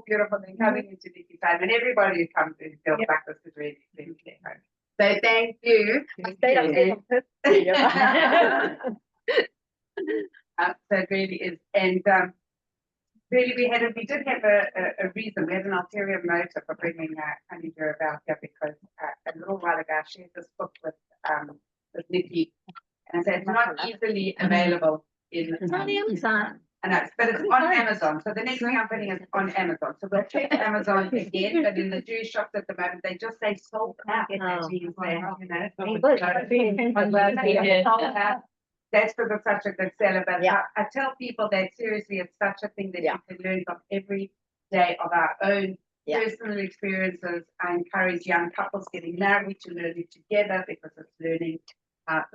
beautiful. They're coming into the time, and everybody who comes in feels like this is really, really their home. So thank you. So it really is, and really we did have a reason. We had an ulterior motive for bringing Chani Juravel here because a little while ago I shared this book with Nikki, and I said it's not easily available in. It's on Amazon. I know, but it's on Amazon. So the next company is on Amazon. So we'll check Amazon again, but in the Jewish shops at the moment, they just say sold out. That's because it's such a good seller. But I tell people that seriously, it's such a thing that you can learn from every day of our own personal experiences. I encourage young couples getting married to learn it together because it's learning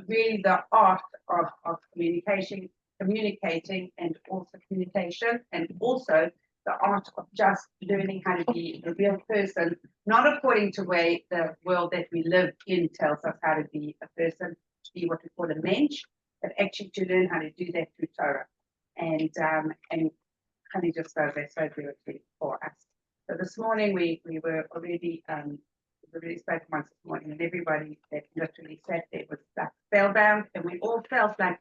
really the art of communicating and also communication, and also the art of just learning how to be a real person, not according to the world that we live in tells us how to be a person, to be what we call a mensch, but actually to learn how to do that through Torah. And Chani just does that so beautifully for us. So this morning we were already spoken once this morning, and everybody that literally sat there was like spellbound, and we all felt like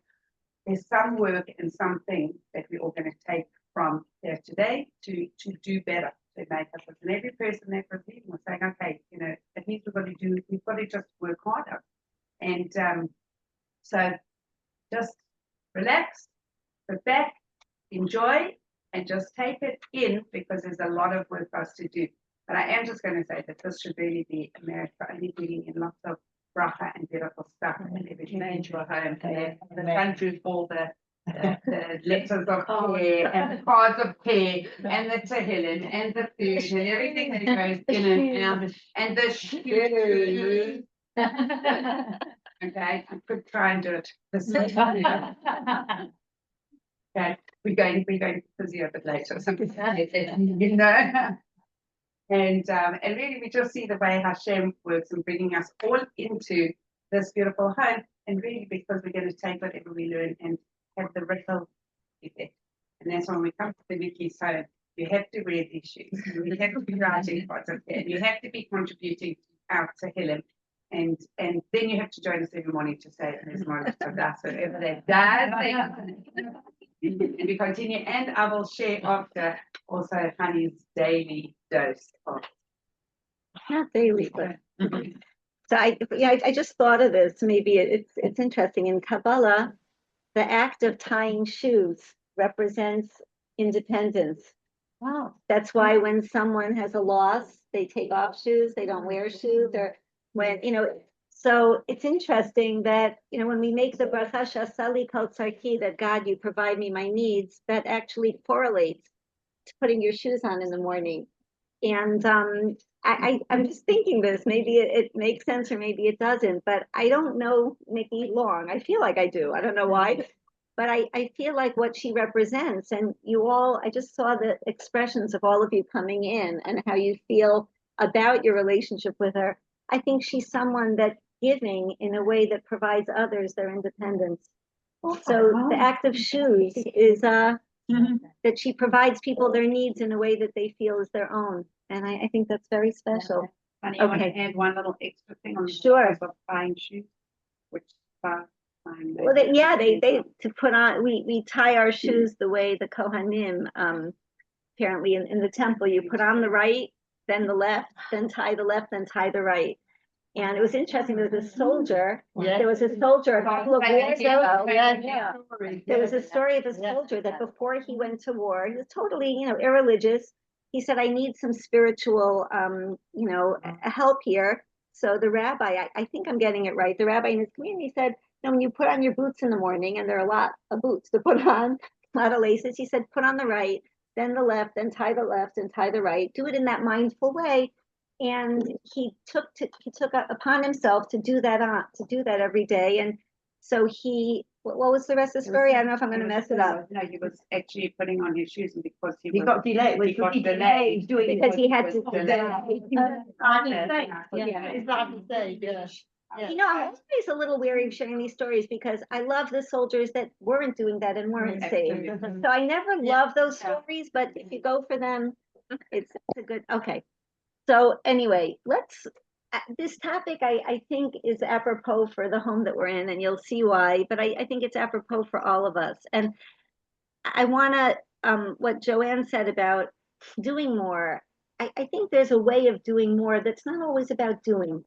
there's some work and something that we're all going to take from here today to do better, to make us. And every person that was leaving was saying, okay, at least we've got to just work harder. And so just relax, sit back, enjoy, and just take it in, because there's a lot of work for us to do. But I am just going to say that this should really be a marriage for only bringing in lots of bracha and beautiful stuff and everything into a home. And the country, all the letters of care and the cards of care and the tehillim and the food and everything that goes in and out and the shoes. Okay, I could try and do it. Okay, we're going to physio a bit later. And really, we just see the way Hashem works in bringing us all into this beautiful home, and really because we're going to take whatever we learn and have the ripple effect. And that's when we come to the Nikki's home, you have to wear these shoes, you have to be writing parts of it, you have to be contributing out to Helen, and then you have to join us every morning to say there's more to that's whatever that does. And we continue, and I will share after also Chani's daily dose of. Not daily, but so I just thought of this. Maybe it's interesting. In Kabbalah, the act of tying shoes represents independence. Wow. That's why when someone has a loss, they take off shoes, they don't wear shoes, or when so it's interesting that when we make the bracha shasali kol tzarki, that God, you provide me my needs, that actually correlates to putting your shoes on in the morning. And I'm just thinking this, maybe it makes sense or maybe it doesn't, but I don't know Nikki long. I feel like I do. I don't know why, but I feel like what she represents, and you all, I just saw the expressions of all of you coming in and how you feel about your relationship with her. I think she's someone that's giving in a way that provides others their independence. So the act of shoes is that she provides people their needs in a way that they feel is their own. And I think that's very special. And you want to add one little extra thing on the Sure. of buying shoes, which well, they to put on, we tie our shoes the way the Kohanim, apparently in the temple, you put on the right, then the left, then tie the left, then tie the right. And it was interesting. There was a soldier. Yeah. There was a soldier a couple of years ago. There was a story of a soldier that before he went to war, he was totally, irreligious. He said, "I need some spiritual, help here." So the rabbi, I think I'm getting it right. The rabbi in his community said, when you put on your boots in the morning, and there are a lot of boots to put on, a lot of laces. He said, put on the right, then the left, then tie the left, and tie the right. Do it in that mindful way. And he took upon himself to do that every day. And so what was the rest of the story? I don't know if I'm going to mess it up. No, he was actually putting on his shoes, and because he got delayed. He got delayed doing because he had to do that. I'm always a little wary of sharing these stories because I love the soldiers that weren't doing that and weren't saved. So I never love those stories, but if you go for them, it's a good, okay. So anyway, this topic I think is apropos for the home that we're in, and you'll see why, but I think it's apropos for all of us. And I want to, what Joanne said about doing more, I think there's a way of doing more that's not always about doing.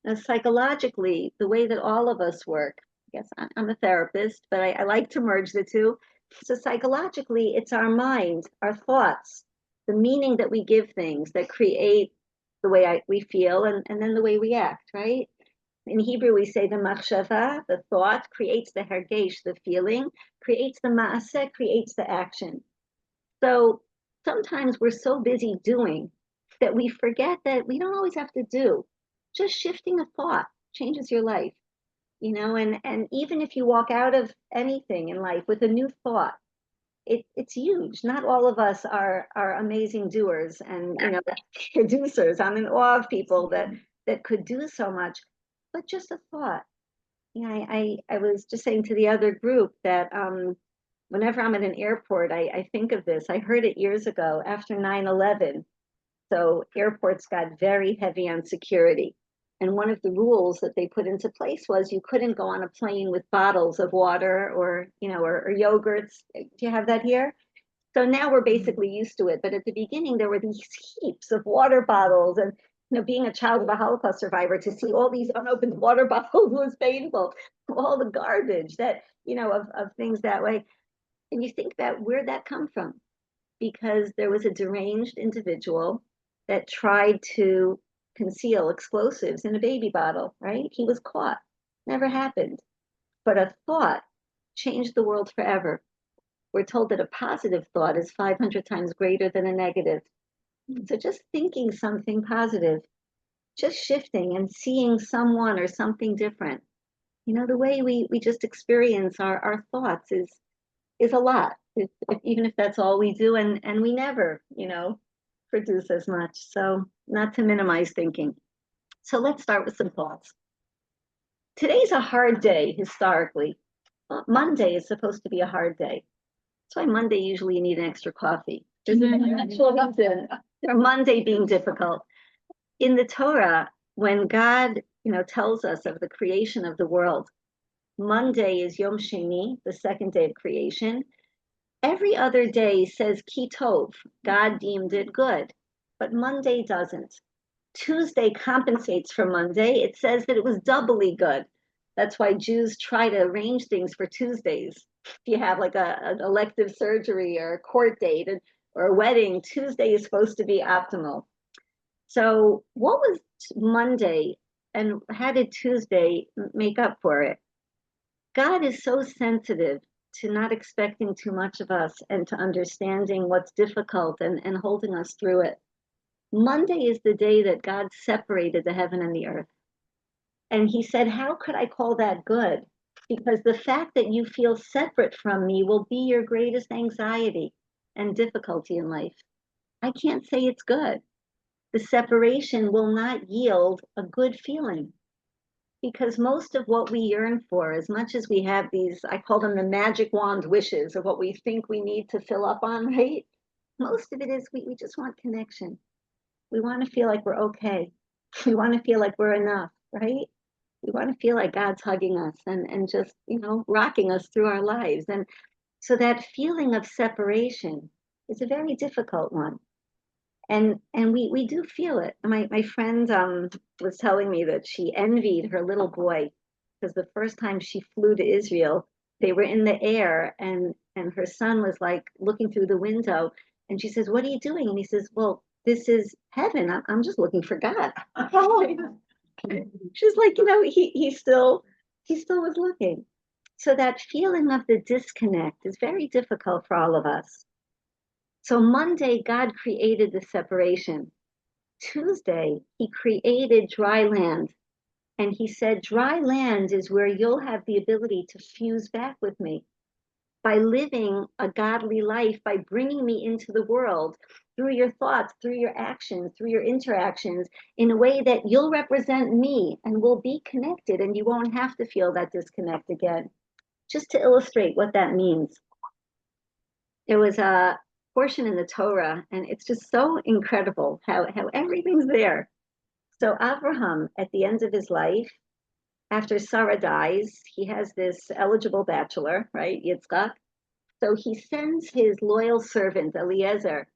Now, psychologically, the way that all of us work, I guess I'm a therapist, but I like to merge the two. So psychologically, it's our mind, our thoughts, the meaning that we give things that create the way we feel and then the way we act, right? In Hebrew, we say the machshava, the thought, creates the hergesh, the feeling, creates the maaseh, creates the action. So sometimes we're so busy doing that we forget that we don't always have to do. Just shifting a thought changes your life, and even if you walk out of anything in life with a new thought, it's huge. Not all of us are amazing doers and producers. I'm in awe of people that could do so much, but just a thought. I was just saying to the other group that whenever I'm at an airport, I think of this. I heard it years ago after 9/11. So airports got very heavy on security. And one of the rules that they put into place was you couldn't go on a plane with bottles of water or yogurts. Do you have that here? So now we're basically used to it. But at the beginning, there were these heaps of water bottles. And being a child of a Holocaust survivor, to see all these unopened water bottles was painful. All the garbage of things that way. And you think about where'd that come from? Because there was a deranged individual that tried to conceal explosives in a baby bottle, right? He was caught. Never happened. But a thought changed the world forever. We're told that a positive thought is 500 times greater than a negative. So just thinking something positive, just shifting and seeing someone or something different. The way we just experience our thoughts is a lot, even if that's all we do, and we never, produce as much. So not to minimize thinking. So let's start with some thoughts. Today's a hard day historically. Monday is supposed to be a hard day. That's why Monday usually you need an extra coffee. There's an actual reason for Monday being difficult. In the Torah, when God, tells us of the creation of the world, Monday is Yom Sheni, the second day of creation. Every other day says Ki Tov, God deemed it good, but Monday doesn't. Tuesday compensates for Monday. It says that it was doubly good. That's why Jews try to arrange things for Tuesdays. If you have like an elective surgery or a court date or a wedding, Tuesday is supposed to be optimal. So what was Monday and how did Tuesday make up for it? God is so sensitive to not expecting too much of us and to understanding what's difficult and holding us through it. Monday is the day that God separated the heaven and the earth. And he said, how could I call that good? Because the fact that you feel separate from me will be your greatest anxiety and difficulty in life. I can't say it's good. The separation will not yield a good feeling. Because most of what we yearn for, as much as we have these, I call them the magic wand wishes of what we think we need to fill up on, right? Most of it is we just want connection. We want to feel like we're okay. We want to feel like we're enough, right? We want to feel like God's hugging us and just, rocking us through our lives. And so that feeling of separation is a very difficult one. And we do feel it. My friend was telling me that she envied her little boy because the first time she flew to Israel, they were in the air and her son was like looking through the window and she says, "What are you doing?" And he says, "Well, this is heaven. I'm just looking for God." She's like, he still was looking. So that feeling of the disconnect is very difficult for all of us. So Monday, God created the separation. Tuesday, he created dry land. And he said, dry land is where you'll have the ability to fuse back with me. By living a godly life, by bringing me into the world through your thoughts, through your actions, through your interactions, in a way that you'll represent me and we'll be connected and you won't have to feel that disconnect again. Just to illustrate what that means. There was portion in the Torah, and it's just so incredible how everything's there. So Abraham, at the end of his life, after Sarah dies, he has this eligible bachelor, right, Yitzchak. So he sends his loyal servant Eliezer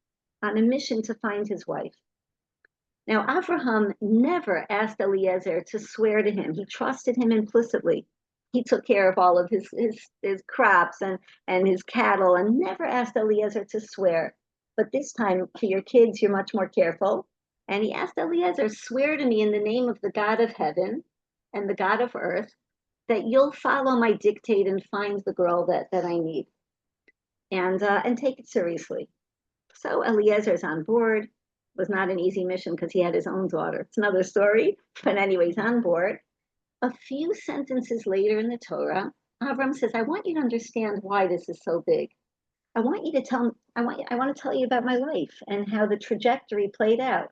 on a mission to find his wife. Now, Abraham never asked Eliezer to swear to him. He trusted him implicitly. He took care of all of his crops and his cattle, and never asked Eliezer to swear. But this time, for your kids, you're much more careful. And he asked Eliezer, swear to me in the name of the God of heaven and the God of earth that you'll follow my dictate and find the girl that I need, and take it seriously. So Eliezer's on board. It was not an easy mission because he had his own daughter. It's another story, but anyways, on board. A few sentences later in the Torah, Avram says, I want you to understand why this is so big. I want to tell you about my life and how the trajectory played out.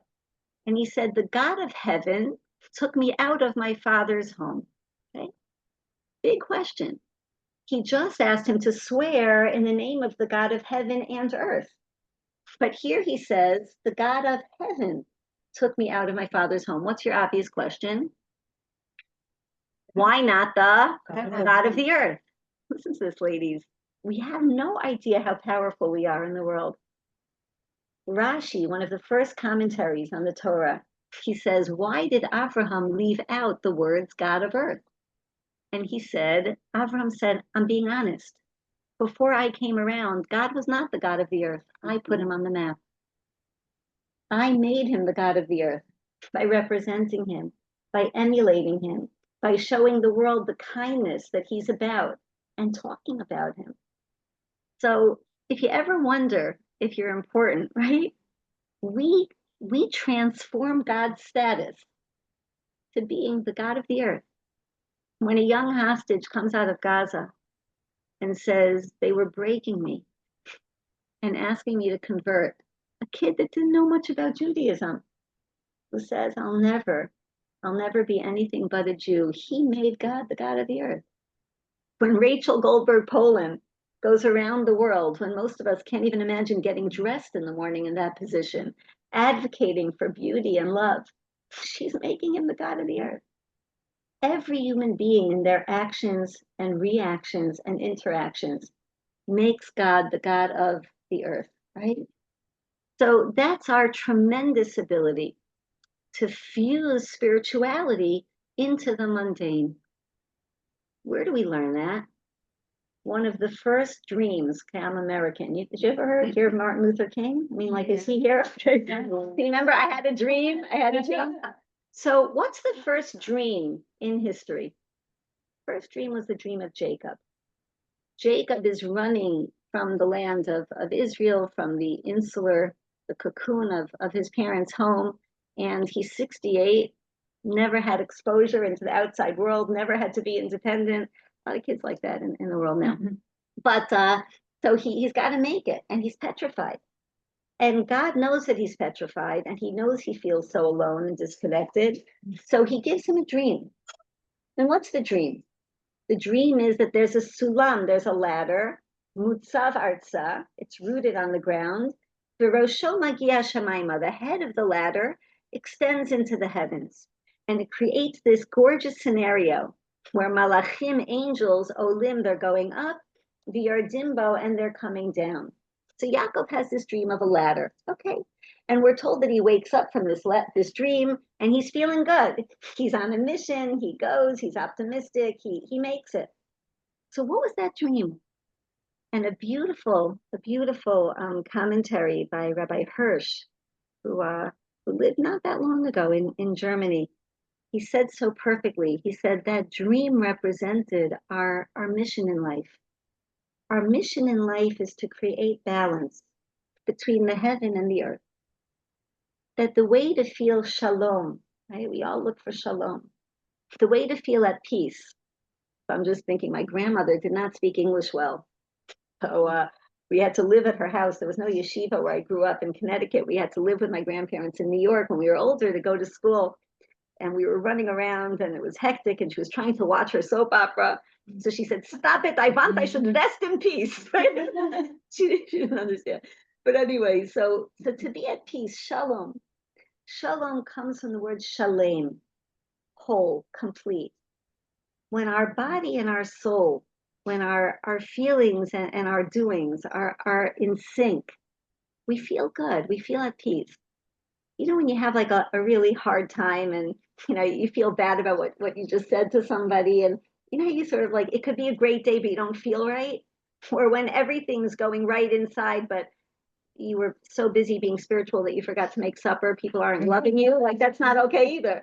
And he said, the God of heaven took me out of my father's home. Okay? Big question. He just asked him to swear in the name of the God of heaven and earth. But here he says, the God of heaven took me out of my father's home. What's your obvious question? Why not the God of the earth? Listen to this, ladies. We have no idea how powerful we are in the world. Rashi, one of the first commentaries on the Torah, he says, why did Abraham leave out the words God of earth? And he said, Abraham said, I'm being honest. Before I came around, God was not the God of the earth. I put him on the map. I made him the God of the earth by representing him, by emulating him, by showing the world the kindness that he's about and talking about him. So if you ever wonder if you're important, right? We transform God's status to being the God of the earth. When a young hostage comes out of Gaza and says, they were breaking me and asking me to convert, a kid that didn't know much about Judaism, who says, I'll never be anything but a Jew. He made God the God of the earth. When Rachel Goldberg Poland goes around the world, when most of us can't even imagine getting dressed in the morning in that position, advocating for beauty and love, she's making him the God of the earth. Every human being in their actions and reactions and interactions makes God the God of the earth, right? So that's our tremendous ability to fuse spirituality into the mundane. Where do we learn that? One of the first dreams, okay, I'm American. Did you ever hear of Martin Luther King? I mean, like, is he here? Remember, I had a dream. So what's the first dream in history? First dream was the dream of Jacob. Jacob is running from the land of Israel, from the cocoon of his parents' home, and he's 68, never had exposure into the outside world, never had to be independent. A lot of kids like that in the world now. Mm-hmm. But so he's got to make it, and he's petrified. And God knows that he's petrified, and he knows he feels so alone and disconnected. So he gives him a dream. And what's the dream? The dream is that there's a sulam, there's a ladder, mutzav artza, it's rooted on the ground. V'rosho magia shamayma, the head of the ladder extends into the heavens. And it creates this gorgeous scenario where malachim, angels, olim, they're going up, v'yardimbo, and they're coming down. So Yaakov has this dream of a ladder, okay? And we're told that he wakes up from this dream and he's feeling good. He's on a mission, he goes, he's optimistic, he makes it. So what was that dream? And a beautiful commentary by Rabbi Hirsch, who lived not that long ago in Germany. He said so perfectly. He said that dream represented our mission in life. Our mission in life is to create balance between the heaven and the earth. That the way to feel shalom, right? We all look for shalom. The way to feel at peace. I'm just thinking, my grandmother did not speak English well. So we had to live at her house. There was no yeshiva where I grew up in Connecticut. We had to live with my grandparents in New York when we were older to go to school. And we were running around and it was hectic and she was trying to watch her soap opera. So she said, stop it, I should rest in peace. She didn't understand. But anyway, so to be at peace, shalom. Shalom comes from the word shalem, whole, complete. When our body and our soul, when our feelings and our doings are in sync, we feel good, we feel at peace. You know, when you have like a really hard time and, you know, you feel bad about what you just said to somebody, and, you know, you sort of like, it could be a great day, but you don't feel right. Or when everything's going right inside, but you were so busy being spiritual that you forgot to make supper, people aren't loving you, like that's not okay either.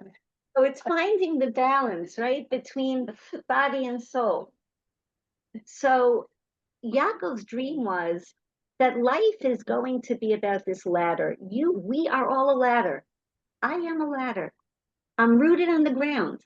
So it's finding the balance, right, between the body and soul. So Yaakov's dream was that life is going to be about this ladder. We are all a ladder. I am a ladder. I'm rooted on the ground.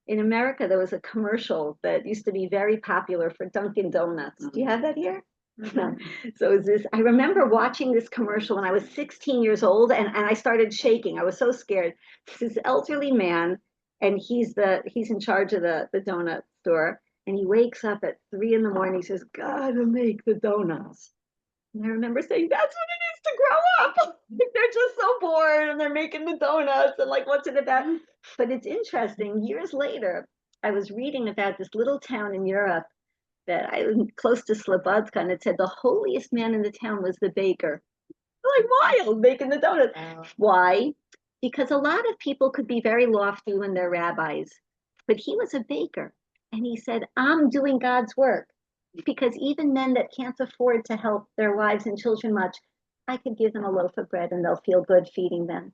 In America, there was a commercial that used to be very popular for Dunkin' Donuts. Do you have that here? No. So it was this, I remember watching this commercial when I was 16 years old, and I started shaking. I was so scared. This elderly man, and he's in charge of the donut store, and he wakes up at 3 a.m. He says, "Gotta make the donuts." And I remember saying, that's what it is to grow up. They're just so bored and they're making the donuts and like, what's it about? But it's interesting. Years later, I was reading about this little town in Europe that I was close to Slobodka, and it said the holiest man in the town was the baker. Like wild, making the donuts. Why? Because a lot of people could be very lofty when they're rabbis, but he was a baker. And he said, I'm doing God's work. Because even men that can't afford to help their wives and children much, I could give them a loaf of bread and they'll feel good feeding them.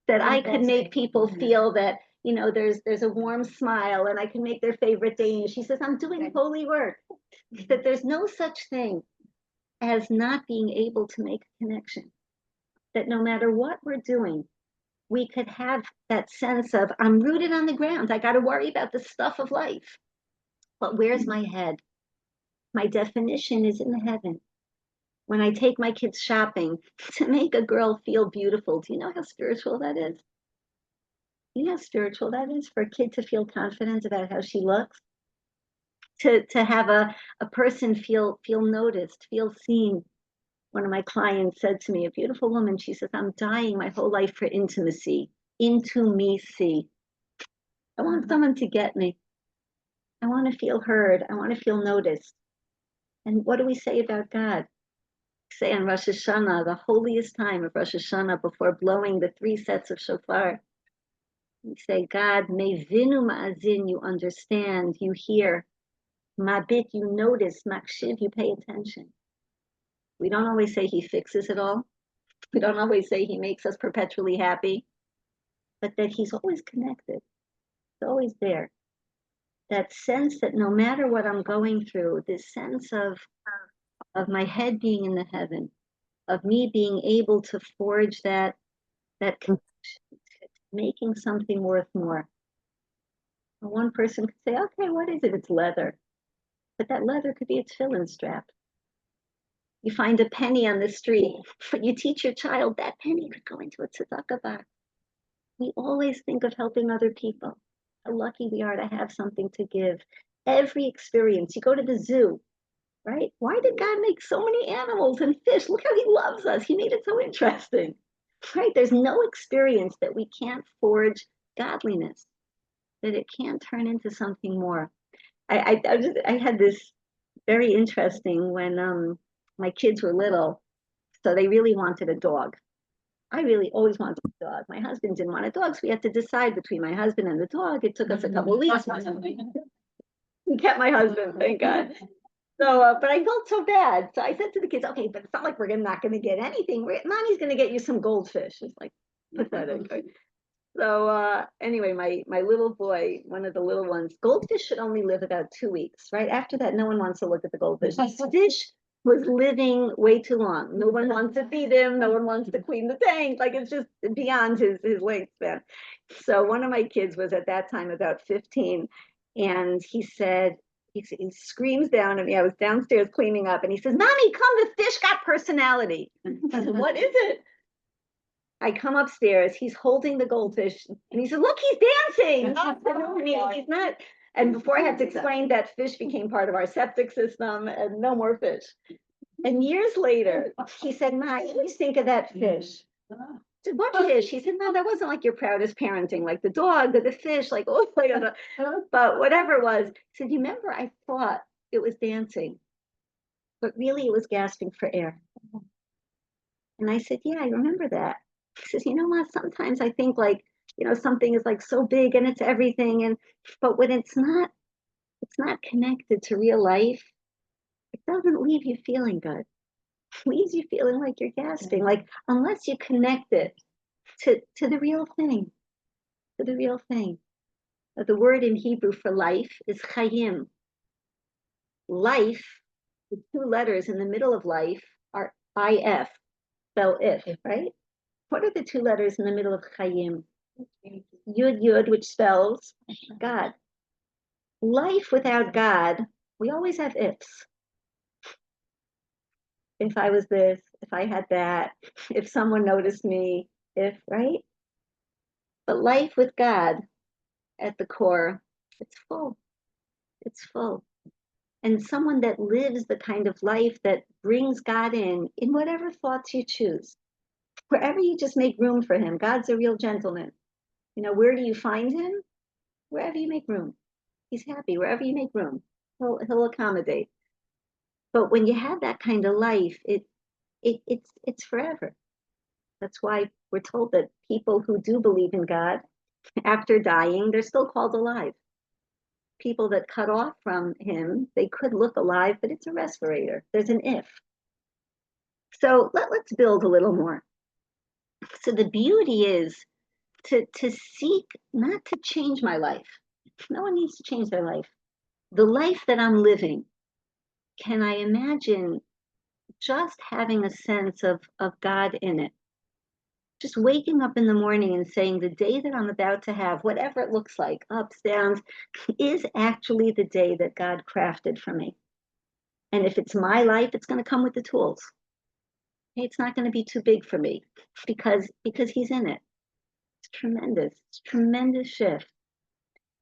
That I could make people feel that, you know, there's a warm smile, and I can make their favorite day. She says, I'm doing holy work. That there's no such thing as not being able to make a connection. That no matter what we're doing, we could have that sense of, I'm rooted on the ground. I got to worry about the stuff of life. But where's my head? My definition is in heaven. When I take my kids shopping, to make a girl feel beautiful, do you know how spiritual that is? You know how spiritual that is for a kid to feel confident about how she looks? To have a person feel noticed, feel seen. One of my clients said to me, a beautiful woman, she says, I'm dying my whole life for intimacy. Into me see. I want someone to get me. I want to feel heard. I want to feel noticed. And what do we say about God? We say on Rosh Hashanah, the holiest time of Rosh Hashanah, before blowing the 3 sets of shofar, we say, God, mevinu ma'azin, you understand, you hear. Mabit, you notice. Makshiv, you pay attention. We don't always say he fixes it all. We don't always say he makes us perpetually happy, but that he's always connected. He's always there. That sense that no matter what I'm going through, this sense of my head being in the heaven, of me being able to forge that connection, making something worth more. One person could say, okay, what is it? It's leather. But that leather could be a tefillin strap. You find a penny on the street, but you teach your child that penny could go into a tzedakah box. We always think of helping other people. How lucky we are to have something to give. Every experience, you go to the zoo, right? Why did God make so many animals and fish? Look how he loves us. He made it so interesting, right? There's no experience that we can't forge godliness, that it can't turn into something more. I had this very interesting when my kids were little, so they really wanted a dog. I really always wanted a dog. My husband didn't want a dog, so we had to decide between my husband and the dog. It took us a couple of weeks. We kept my husband, thank God. So, but I felt so bad. So I said to the kids, okay, but it's not like we're not going to get anything. Mommy's going to get you some goldfish. It's like, pathetic. So anyway, my little boy, one of the little ones, goldfish should only live about 2 weeks, right? After that, no one wants to look at the goldfish. Fish was living way too long. No one wants to feed him. No one wants to clean the tank. Like it's just beyond his wingspan. So one of my kids was at that time about 15, and he said, he screams down at me. I was downstairs cleaning up, and he says, "Mommy, come, the fish got personality." I said, "What is it?" I come upstairs, he's holding the goldfish, and he said, "Look, he's dancing." He's not. And before I had to explain that fish became part of our septic system and no more fish. And years later, he said, Ma, I always think of that fish. I said, what fish? He said, no, that wasn't like your proudest parenting, like the dog or the fish, like, oh, my God. But whatever it was. He said, you remember, I thought it was dancing, but really it was gasping for air. And I said, yeah, I remember that. He says, you know what, sometimes I think like, something is like so big and it's everything. But when it's not connected to real life, it doesn't leave you feeling good. It leaves you feeling like you're gasping, like unless you connect it to the real thing, to the real thing. The word in Hebrew for life is chayim. Life, the two letters in the middle of life are if, spell if, right? What are the two letters in the middle of chayim? Yud Yud, which spells God. Life without God, we always have ifs. If I was this, if I had that, if someone noticed me, if, right? But life with God at the core, it's full. It's full. And someone that lives the kind of life that brings God in whatever thoughts you choose, wherever you just make room for him. God's a real gentleman. Where do you find him? Wherever you make room. He's happy wherever you make room. He'll accommodate. But when you have that kind of life, it's forever. That's why we're told that people who do believe in God, after dying, they're still called alive. People that cut off from him, they could look alive, but it's a respirator. There's an if. So let's build a little more. So the beauty is to seek not to change my life. No one needs to change their life. The life that I'm living, can I imagine just having a sense of God in it? Just waking up in the morning and saying the day that I'm about to have, whatever it looks like, ups, downs, is actually the day that God crafted for me. And if it's my life, it's going to come with the tools. It's not going to be too big for me because he's in it. It's tremendous. It's a tremendous shift.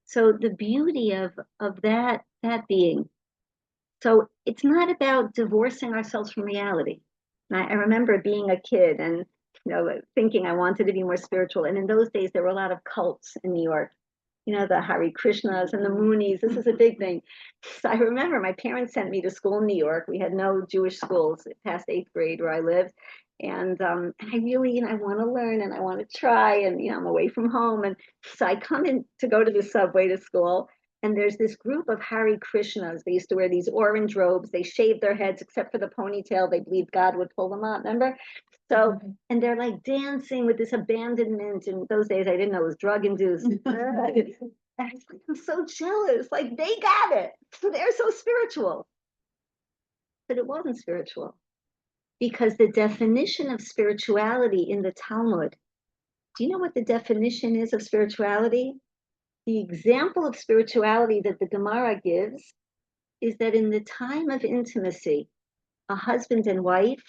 So the beauty of that being. So it's not about divorcing ourselves from reality. I remember being a kid and thinking I wanted to be more spiritual. And in those days, there were a lot of cults in New York. The Hare Krishnas and the Moonies. This is a big thing. So I remember my parents sent me to school in New York. We had no Jewish schools past 8th grade where I lived. And I really, I want to learn and I want to try. And, I'm away from home. And so I come in to go to the subway to school. And there's this group of Hare Krishnas. They used to wear these orange robes. They shaved their heads except for the ponytail. They believed God would pull them out, remember? So, and they're like dancing with this abandonment. In those days, I didn't know it was drug induced. I'm so jealous. Like they got it. So they're so spiritual. But it wasn't spiritual. Because the definition of spirituality in the Talmud, do you know what the definition is of spirituality? The example of spirituality that the Gemara gives is that in the time of intimacy, a husband and wife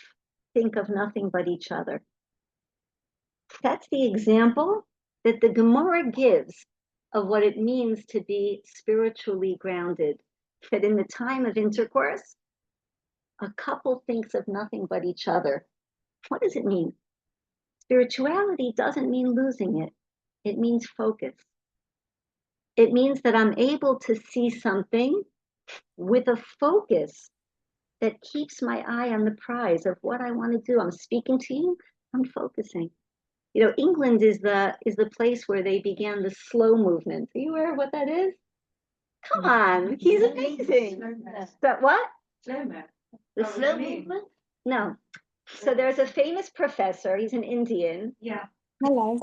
think of nothing but each other. That's the example that the Gemara gives of what it means to be spiritually grounded. That in the time of intercourse, a couple thinks of nothing but each other. What does it mean? Spirituality doesn't mean losing it. It means focus. It means that I'm able to see something with a focus that keeps my eye on the prize of what I want to do. I'm speaking to you, I'm focusing. England is the place where they began the slow movement. Are you aware of what that is? Come on, he's amazing. But what? The slow movement? No. So there's a famous professor, he's an Indian. Yeah. Hello.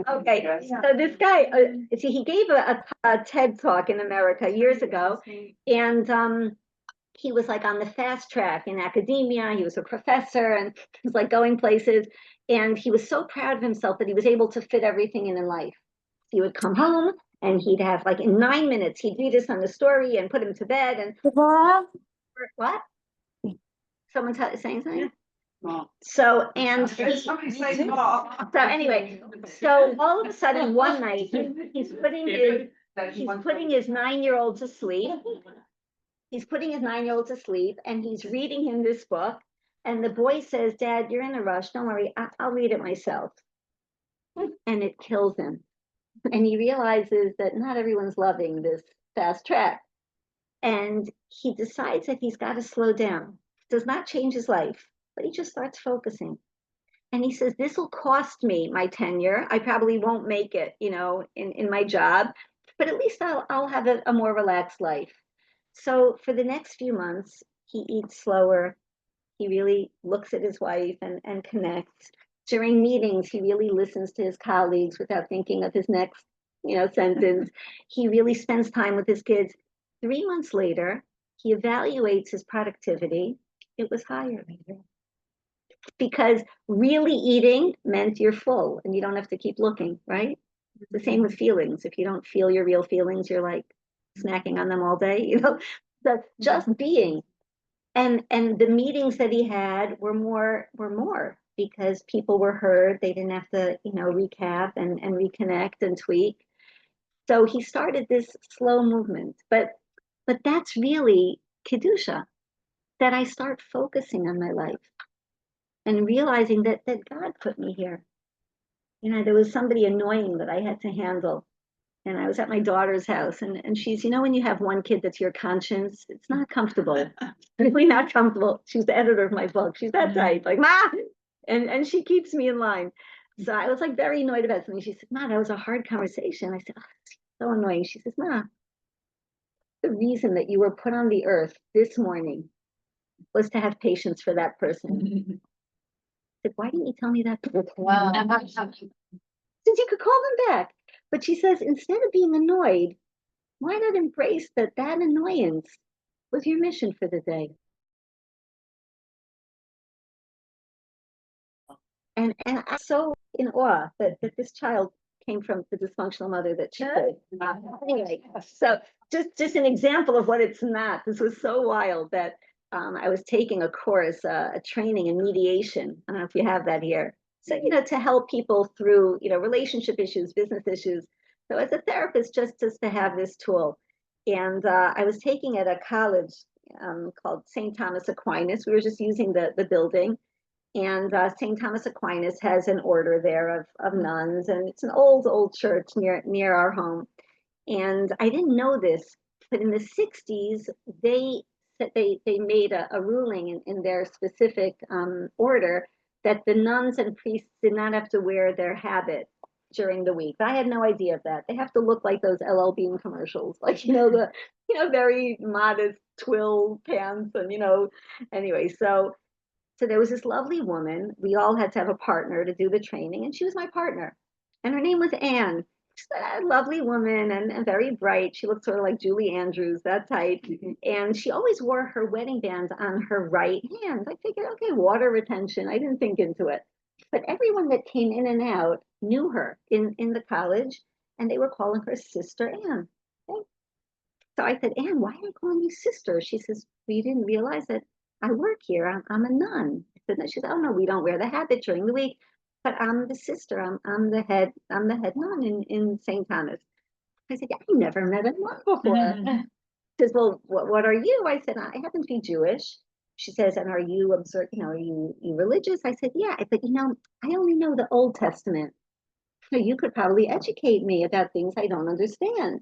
Okay, so this guy, he gave a TED talk in America years ago, and he was like on the fast track in academia. He was a professor and he was like going places, and he was so proud of himself that he was able to fit everything in life. He would come home and he'd have like in 9 minutes, he'd read us on the story and put him to bed. And what? Someone's saying something? So anyway, so all of a sudden one night he's putting his 9-year-old to sleep, He's putting his 9-year-old to sleep and he's reading him this book. And the boy says, Dad, you're in a rush. Don't worry, I'll read it myself. And it kills him. And he realizes that not everyone's loving this fast track. And he decides that he's got to slow down. Does not change his life, but he just starts focusing. And he says, this will cost me my tenure. I probably won't make it, in my job, but at least I'll have a more relaxed life. So for the next few months, he eats slower. He really looks at his wife and connects. During meetings, he really listens to his colleagues without thinking of his next, sentence. He really spends time with his kids. 3 months later, he evaluates his productivity. It was higher because really eating meant you're full and you don't have to keep looking, right? The same with feelings. If you don't feel your real feelings, you're like snacking on them all day, So just being. And the meetings that he had were more because people were heard. They didn't have to, recap and reconnect and tweak. So he started this slow movement. But that's really Kedusha, that I start focusing on my life and realizing that God put me here. There was somebody annoying that I had to handle. And I was at my daughter's house, and she's, when you have one kid that's your conscience, it's not comfortable. Really not comfortable. She's the editor of my book. She's that type, like, Ma! And she keeps me in line. So I was like very annoyed about something. She said, Ma, that was a hard conversation. I said, oh, it's so annoying. She says, Ma, the reason that you were put on the earth this morning was to have patience for that person. I said, why didn't you tell me that? Wow. Since you could call them back. But she says, instead of being annoyed, why not embrace that annoyance was your mission for the day? And I'm so in awe that this child came from the dysfunctional mother that she did. Anyway, so just an example of what it's not. This was so wild that I was taking a course, a training in mediation. I don't know if you have that here. So, to help people through, relationship issues, business issues. So as a therapist, just to have this tool. And I was taking at a college called St. Thomas Aquinas. We were just using the building. And St. Thomas Aquinas has an order there of nuns, and it's an old church near our home. And I didn't know this, but in the 60s, they made a ruling in their specific order that the nuns and priests did not have to wear their habit during the week. I had no idea of that. They have to look like those LL Bean commercials, like, the very modest twill pants and, anyway, so there was this lovely woman. We all had to have a partner to do the training, and she was my partner. And her name was Anne. She's a lovely woman and very bright. She looked sort of like Julie Andrews, that type. And she always wore her wedding band on her right hand. I figured, okay, water retention. I didn't think into it. But everyone that came in and out knew her in the college, and they were calling her Sister Anne. Okay? So I said, Anne, why are they calling you sister? She says, well, you didn't realize that I work here. I'm a nun. I said, no. She said, oh no, we don't wear the habit during the week, but I'm the sister. I'm the head nun in St. Thomas. I said, yeah, I never met a nun before. She says, well, what are you? I said, I happen to be Jewish. She says, and are you are you religious? I said, yeah. I said, I only know the Old Testament. So you could probably educate me about things I don't understand.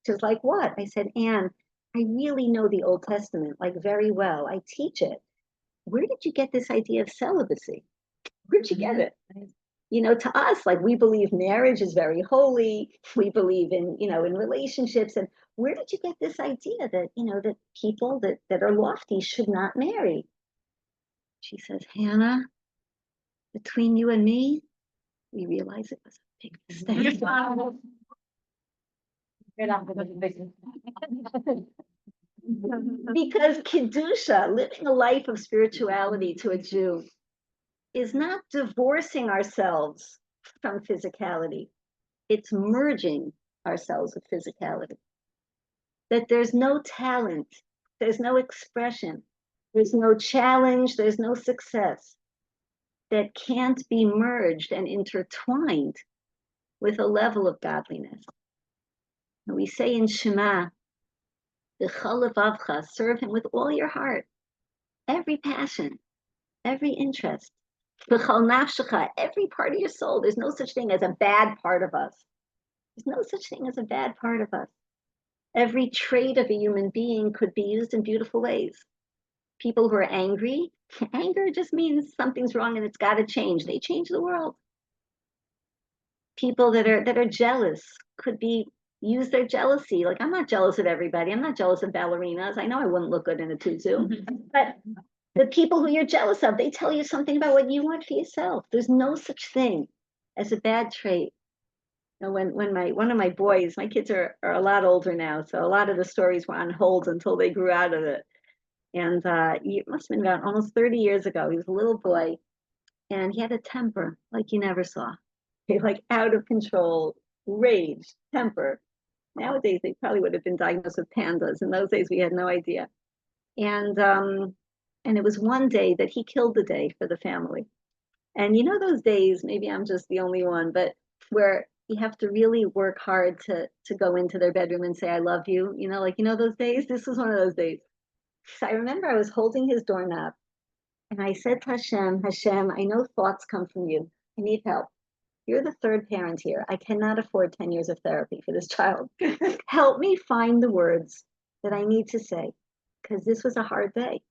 She was like, what? I said, Anne, I really know the Old Testament, like very well. I teach it. Where did you get this idea of celibacy? Where'd you get it? To us, like we believe marriage is very holy. We believe in relationships. And where did you get this idea that, that people that are lofty should not marry? She says, Hannah, between you and me, we realize it was a big mistake. Because Kedusha, living a life of spirituality to a Jew, is not divorcing ourselves from physicality. It's merging ourselves with physicality. That there's no talent, there's no expression, there's no challenge, there's no success that can't be merged and intertwined with a level of godliness. And we say in Shema, V'chol levavcha, serve him with all your heart, every passion, every interest. V'chol nafshecha, every part of your soul. There's no such thing as a bad part of us. There's no such thing as a bad part of us. Every trait of a human being could be used in beautiful ways. People who are angry, anger just means something's wrong and it's got to change. They change the world. People that are jealous could be use their jealousy. Like, I'm not jealous of everybody. I'm not jealous of ballerinas. I know I wouldn't look good in a tutu, but the people who you're jealous of, they tell you something about what you want for yourself. There's no such thing as a bad trait. You know, when one of my boys, my kids are a lot older now, so a lot of the stories were on hold until they grew out of it. And it must have been about almost 30 years ago. He was a little boy, and he had a temper like you never saw. Like out of control, rage, temper. Nowadays, they probably would have been diagnosed with pandas. In those days, we had no idea. And it was one day that he killed the day for the family. And you know those days, maybe I'm just the only one, but where you have to really work hard to go into their bedroom and say, I love you. You know, like, you know, those days, this was one of those days. So I remember I was holding his doorknob and I said to Hashem, Hashem, I know thoughts come from you. I need help. You're the third parent here. I cannot afford 10 years of therapy for this child. Help me find the words that I need to say, because this was a hard day.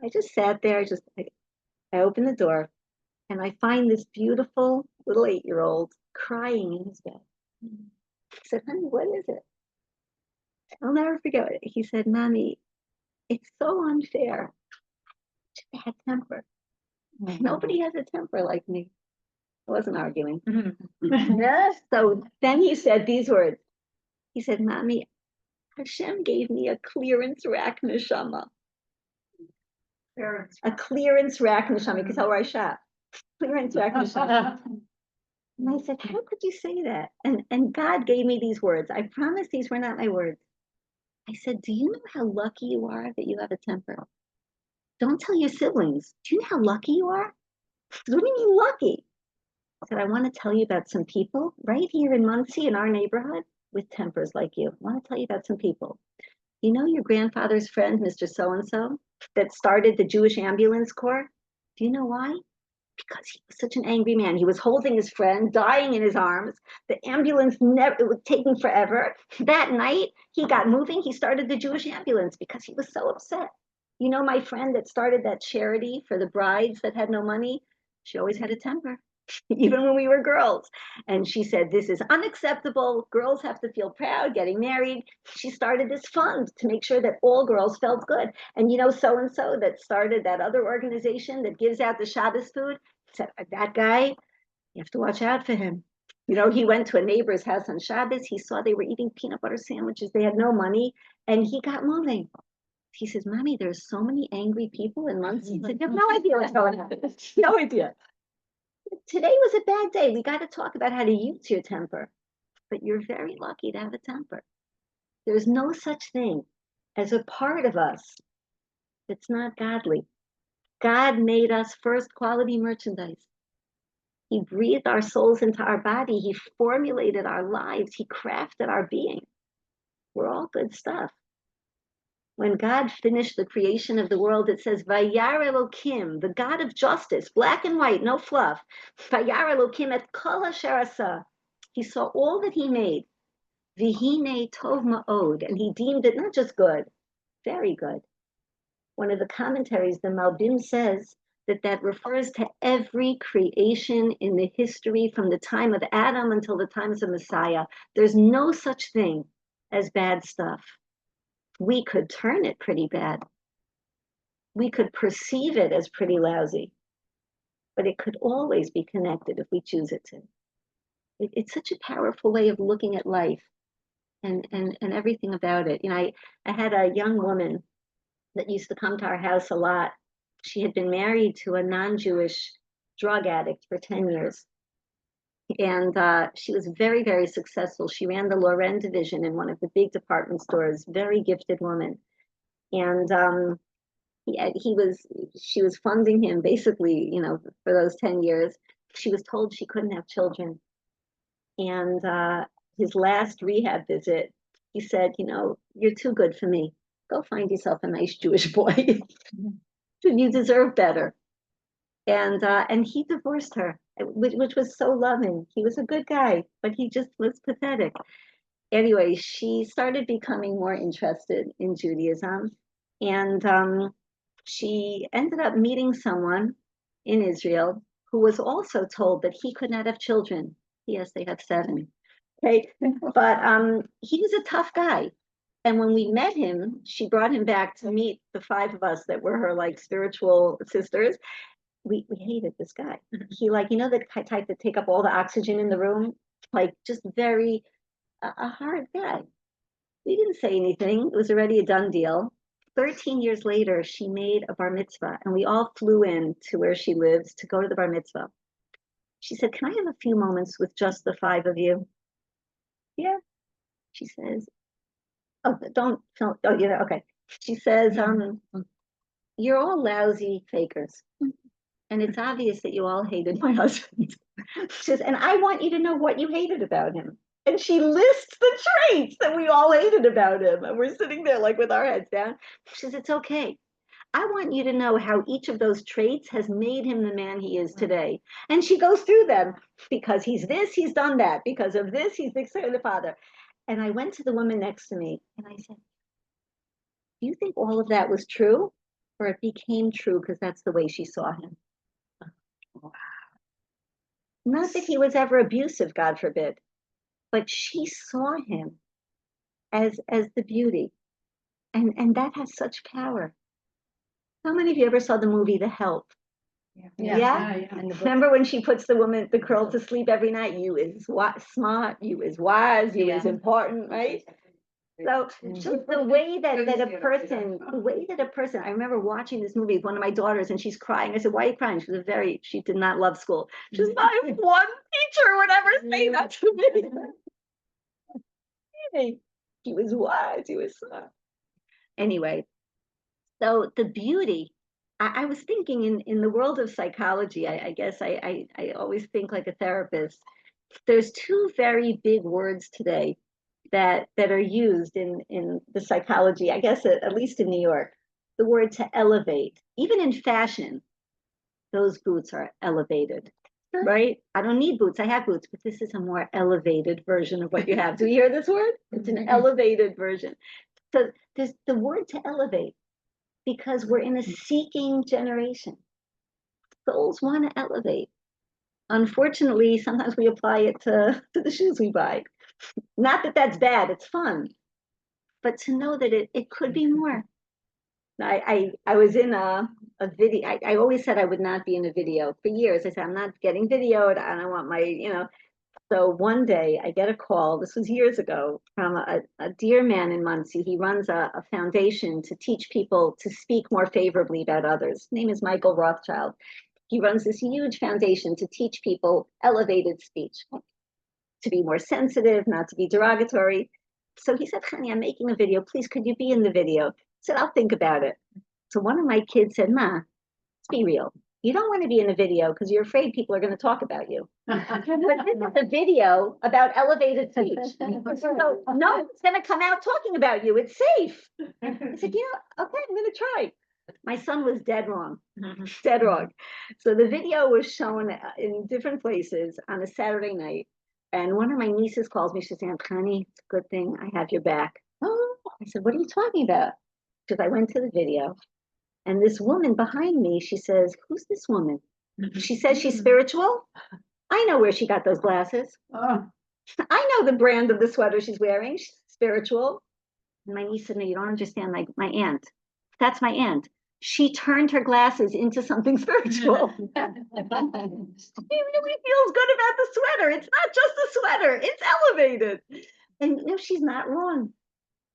I just sat there, I opened the door, and I find this beautiful little 8-year-old crying in his bed. I said, honey, what is it? I'll never forget it. He said, Mommy, it's so unfair. I had temper. Nobody has a temper like me. I wasn't arguing. So then he said these words. He said, Mommy, Hashem gave me a clearance rack neshama. A clearance rack neshama. You can tell where I shop. Clearance rack neshama. And I said, how could you say that? And God gave me these words. I promise these were not my words. I said, do you know how lucky you are that you have a temper? Don't tell your siblings. Do you know how lucky you are? What do you mean lucky? I said, I want to tell you about some people right here in Muncie, in our neighborhood, with tempers like you. I want to tell you about some people. You know your grandfather's friend, Mr. So-and-so, that started the Jewish Ambulance Corps? Do you know why? Because he was such an angry man. He was holding his friend, dying in his arms. The ambulance it was taking forever. That night, he got moving. He started the Jewish ambulance because he was so upset. You know my friend that started that charity for the brides that had no money? She always had a temper, even when we were girls. And she said, this is unacceptable. Girls have to feel proud getting married. She started this fund to make sure that all girls felt good. And you know, so-and-so that started that other organization that gives out the Shabbos food, said, that guy, you have to watch out for him. You know, he went to a neighbor's house on Shabbos. He saw they were eating peanut butter sandwiches. They had no money. And he got moving. He says, Mommy, there's so many angry people in Muncie. I said, you have no idea what's going on. No idea. Today was a bad day. We got to talk about how to use your temper. But you're very lucky to have a temper. There's no such thing as a part of us that's not godly. God made us first quality merchandise. He breathed our souls into our body. He formulated our lives. He crafted our being. We're all good stuff. When God finished the creation of the world, it says, Vayar Elokim, the God of justice, black and white, no fluff. Vayar Elokim et kol asher asa. He saw all that he made. Vihine tov ma'od, and he deemed it not just good, very good. One of the commentaries, the Malbim says that refers to every creation in the history from the time of Adam until the times of Messiah. There's no such thing as bad stuff. We could turn it pretty bad. We could perceive it as pretty lousy, but it could always be connected if we choose it to. It's such a powerful way of looking at life and everything about it. You know, I had a young woman that used to come to our house a lot. She had been married to a non-Jewish drug addict for 10 years. And she was very, very successful. She ran the Loren division in one of the big department stores, very gifted woman. And she was funding him basically, you know, for those 10 years. She was told she couldn't have children. And his last rehab visit, he said, you're too good for me. Go find yourself a nice Jewish boy. You deserve better. And he divorced her, which was so loving. He was a good guy, but he just was pathetic. Anyway, she started becoming more interested in Judaism, and she ended up meeting someone in Israel who was also told that he could not have children. Yes, they have 7. Okay, but he was a tough guy. And when we met him, she brought him back to meet the 5 of us that were her like spiritual sisters. We hated this guy. He like, the type that take up all the oxygen in the room, like just very a hard guy. We didn't say anything. It was already a done deal. 13 years later, she made a bar mitzvah, and we all flew in to where she lives to go to the bar mitzvah. She said, "Can I have a few moments with just the 5 of you?" Yeah. She says, "Oh, don't. Oh, okay." She says, "You're all lousy fakers, and it's obvious that you all hated my husband." She says, "And I want you to know what you hated about him." And she lists the traits that we all hated about him. And we're sitting there like with our heads down. She says, "It's okay. I want you to know how each of those traits has made him the man he is today." And she goes through them. Because he's this, he's done that. Because of this, he's the father. And I went to the woman next to me and I said, "Do you think all of that was true? Or it became true because that's the way she saw him?" Not that he was ever abusive, God forbid, but she saw him as the beauty. And that has such power. How many of you ever saw the movie The Help? Yeah. Remember when she puts the girl to sleep every night? You is smart, you is wise, you is important, right? So just the way that a person, I remember watching this movie with one of my daughters and she's crying. I said, "Why are you crying?" She did not love school. She was my one teacher or whatever say that to me. He was wise, he was smart. Anyway, so the beauty, I was thinking in the world of psychology, I guess I always think like a therapist. There's 2 very big words today that are used in the psychology, I guess at least in New York. The word to elevate. Even in fashion, those boots are elevated, right? I don't need boots, I have boots, but this is a more elevated version of what you have. Do you hear this word? It's an elevated version. So there's the word to elevate, because we're in a seeking generation. Souls want to elevate. Unfortunately, sometimes we apply it to the shoes we buy. Not that that's bad, it's fun. But to know that it could be more. I was in a video. I always said I would not be in a video for years. I said, I'm not getting videoed. I don't want my. So one day I get a call, this was years ago, from a dear man in Muncie. He runs a foundation to teach people to speak more favorably about others. His name is Michael Rothschild. He runs this huge foundation to teach people elevated speech, to be more sensitive, not to be derogatory. So he said, "Chani, I'm making a video. Please, could you be in the video?" I said, "I'll think about it." So one of my kids said, "Ma, let's be real. You don't want to be in a video because you're afraid people are going to talk about you." But this is a video about elevated speech. So no one's going to come out talking about you. It's safe. I said, "Okay, I'm going to try." My son was dead wrong, dead wrong. So the video was shown in different places on a Saturday night. And one of my nieces calls me. She says, "Aunt Chani, it's a good thing I have your back." Oh, I said, "What are you talking about?" Because I went to the video. And this woman behind me, she says, "Who's this woman?" She says she's spiritual. I know where she got those glasses. I know the brand of the sweater she's wearing. She's spiritual. And my niece said, "No, you don't understand. Like my aunt. That's my aunt. She turned her glasses into something spiritual." She really feels good about the sweater. It's not just a sweater. It's elevated. And she's not wrong.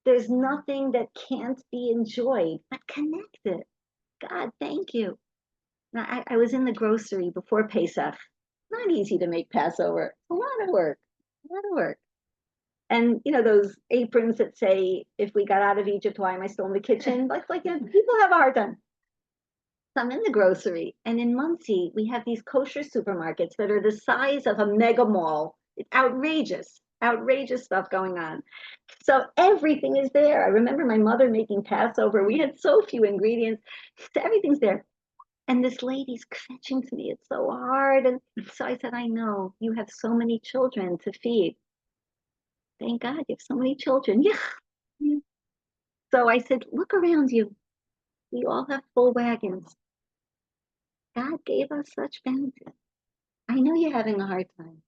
There's nothing that can't be enjoyed, but connected. God, thank you. Now, I was in the grocery before Pesach. Not easy to make Passover. A lot of work. A lot of work. And those aprons that say, "If we got out of Egypt, why am I still in the kitchen?" People have a hard time. So I'm in the grocery, and in Muncie, we have these kosher supermarkets that are the size of a mega mall. It's outrageous. outrageous stuff going on. So everything is there. I remember my mother making Passover. We had so few ingredients. So everything's there. And this lady's fetching to me. It's so hard. And so I said, I know you have so many children to feed. Thank God you have so many children. Yeah. So I said, look around you. We all have full wagons. God gave us such benefit. I know you're having a hard time,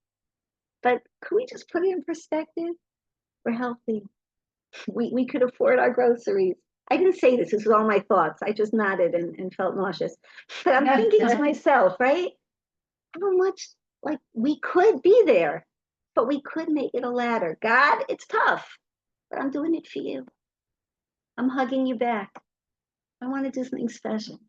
but could we just put it in perspective? We're healthy. We could afford our groceries. I didn't say this. This was all my thoughts. I just nodded and felt nauseous. But I'm thinking to myself, right? How much, like, we could be there, but we could make it a ladder. God, it's tough, but I'm doing it for you. I'm hugging you back. I want to do something special.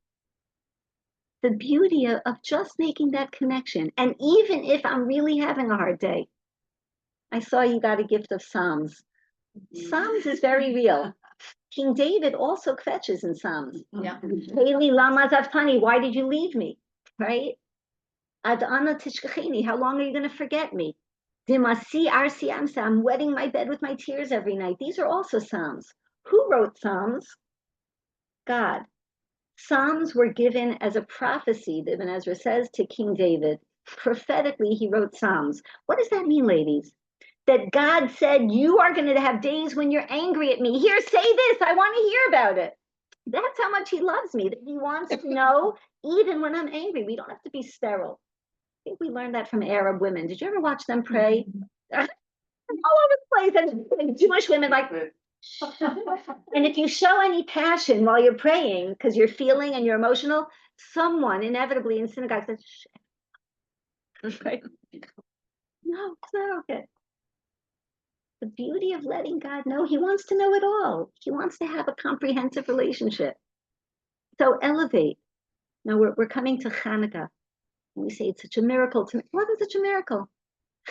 The beauty of just making that connection. And even if I'm really having a hard day, I saw you got a gift of Psalms. Psalms is very real. King David also fetches in Psalms. Yeah. Haley lama zaftani, why did you leave me? Right? Ad ana tishkachini, how long are you going to forget me? Dimasi arsi amsa, I'm wetting my bed with my tears every night. These are also Psalms. Who wrote Psalms? God. Psalms were given as a prophecy, Ibn Ezra says, to King David. Prophetically, he wrote Psalms. What does that mean, ladies? That God said, you are going to have days when you're angry at me. Here, say this. I want to hear about it. That's how much he loves me, that he wants to know even when I'm angry. We don't have to be sterile. I think we learned that from Arab women. Did you ever watch them pray? All over the place. And Jewish women like, and if you show any passion while you're praying, because you're feeling and you're emotional, someone inevitably in synagogue says, shh. Right? No, it's not okay. The beauty of letting God know, he wants to know it all. He wants to have a comprehensive relationship. So elevate. Now we're coming to Hanukkah. And we say it's such a miracle. It wasn't such a miracle.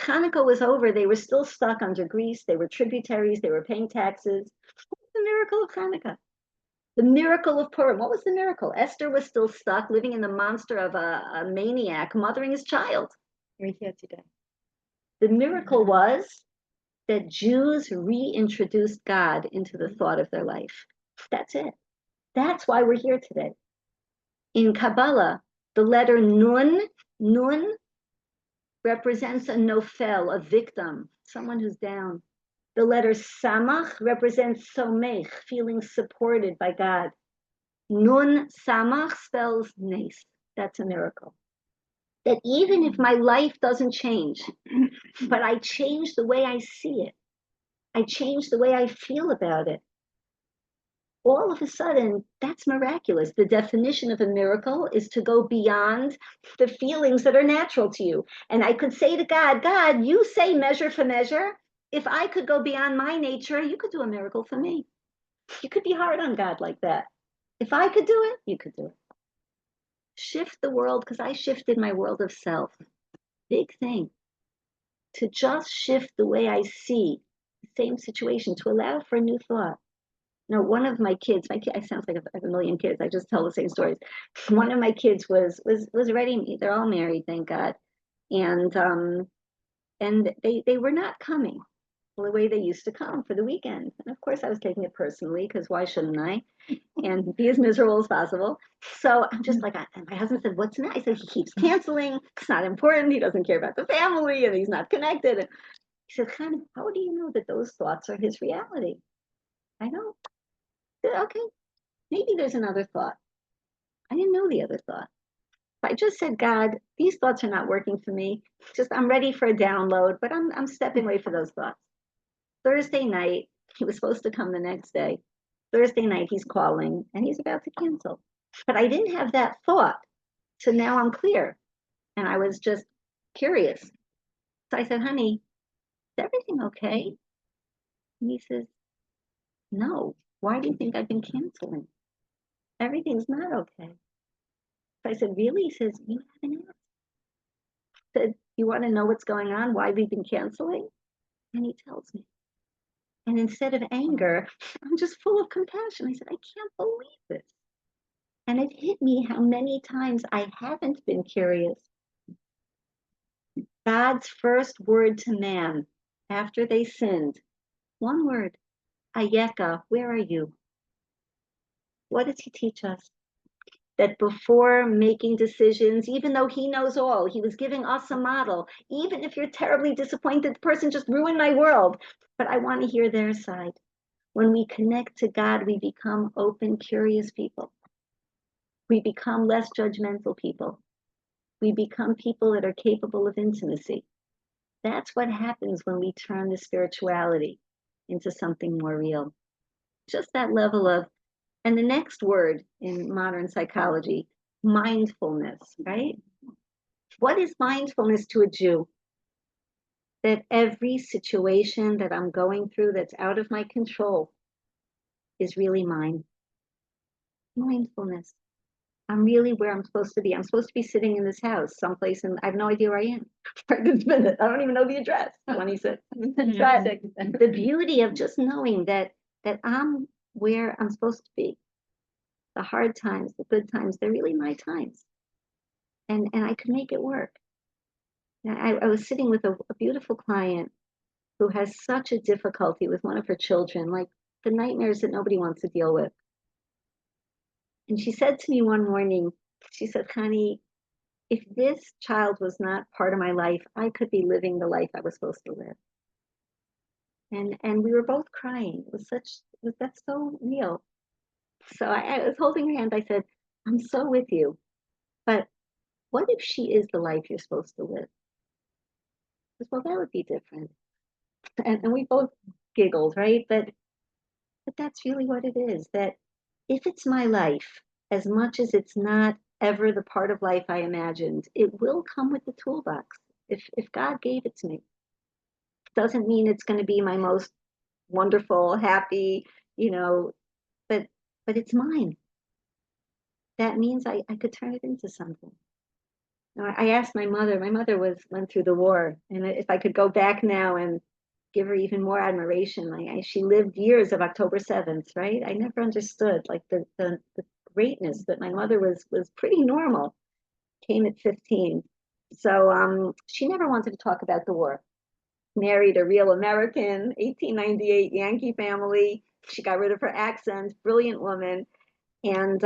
Hanukkah was over. They were still stuck under Greece. They were tributaries. They were paying taxes. What's the miracle of Hanukkah? The miracle of Purim. What was the miracle? Esther was still stuck, living in the monster of a maniac, mothering his child. We're here today. The miracle was that Jews reintroduced God into the thought of their life. That's it. That's why we're here today. In Kabbalah, the letter Nun represents a nofel, a victim, someone who's down. The letter Samach represents somech, feeling supported by God. Nun Samach spells nes. That's a miracle. That even if my life doesn't change, but I change the way I see it, I change the way I feel about it, all of a sudden, that's miraculous. The definition of a miracle is to go beyond the feelings that are natural to you. And I could say to God, God, you say measure for measure. If I could go beyond my nature, you could do a miracle for me. You could be hard on God like that. If I could do it, you could do it. Shift the world, because I shifted my world of self. Big thing. To just shift the way I see the same situation, to allow for a new thought. Now, one of my kids, I sound like I have a million kids. I just tell the same stories. One of my kids was ready. They're all married, thank God, and they were not coming the way they used to come for the weekend. And of course, I was taking it personally, because why shouldn't I? And be as miserable as possible. So I'm just like, and my husband said, "What's nice?" I said, "He keeps canceling. It's not important. He doesn't care about the family, and he's not connected." And he said, "Chani, how do you know that those thoughts are his reality?" I don't. Okay, maybe there's another thought. I didn't know the other thought. I just said, God, these thoughts are not working for me. Just I'm ready for a download, but I'm stepping away for those thoughts. Thursday night, he was supposed to come the next day. Thursday night, he's calling and he's about to cancel. But I didn't have that thought. So now I'm clear. And I was just curious. So I said, honey, is everything okay? And he says, no. Why do you think I've been canceling? Everything's not okay. So I said, really? He says, you haven't asked. I said, you want to know what's going on? Why we've been canceling? And he tells me. And instead of anger, I'm just full of compassion. I said, I can't believe this. And it hit me how many times I haven't been curious. God's first word to man after they sinned, one word, Ayeka, where are you? What does he teach us? That before making decisions, even though he knows all, he was giving us a model. Even if you're terribly disappointed, the person just ruined my world, but I want to hear their side. When we connect to God, we become open, curious people. We become less judgmental people. We become people that are capable of intimacy. That's what happens when we turn the spirituality into something more real. Just that level of, and the next word in modern psychology, mindfulness, right? What is mindfulness to a Jew? That every situation that I'm going through that's out of my control is really mine. Mindfulness. I'm really where I'm supposed to be. I'm supposed to be sitting in this house someplace, and I have no idea where I am right this minute. I don't even know the address. 26. But the beauty of just knowing that I'm where I'm supposed to be. The hard times, the good times, they're really my times. And I could make it work. Now, I was sitting with a beautiful client who has such a difficulty with one of her children, like the nightmares that nobody wants to deal with. And she said to me one morning, she said, Chani, if this child was not part of my life, I could be living the life I was supposed to live. And we were both crying. That's so real. So I was holding her hand. I said, I'm so with you. But what if she is the life you're supposed to live? I said, well, that would be different. And we both giggled, right? But that's really what it is, that if it's my life, as much as it's not ever the part of life I imagined, it will come with the toolbox. If God gave it to me, doesn't mean it's going to be my most wonderful, happy, but it's mine. That means I could turn it into something. Now, I asked my mother went through the war, and if I could go back now and give her even more admiration. She lived years of October 7th, right? I never understood like the greatness that my mother was pretty normal, came at 15. So she never wanted to talk about the war. Married a real American, 1898 Yankee family. She got rid of her accent, brilliant woman. And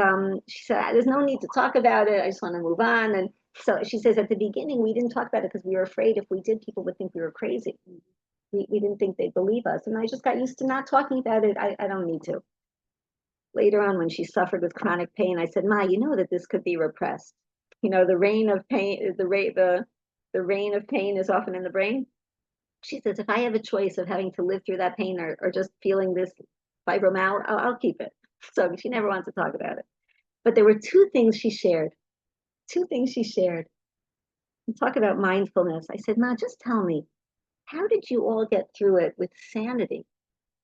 she said, there's no need to talk about it. I just want to move on. And so she says, at the beginning, we didn't talk about it because we were afraid if we did, people would think we were crazy. We didn't think they'd believe us. And I just got used to not talking about it. I don't need to. Later on, when she suffered with chronic pain, I said, Ma, you know that this could be repressed. The rain of pain, the rain of pain is often in the brain. She says, if I have a choice of having to live through that pain or just feeling this fibromyalgia, I'll keep it. So she never wants to talk about it. But there were two things she shared. And talk about mindfulness. I said, Ma, just tell me, how did you all get through it with sanity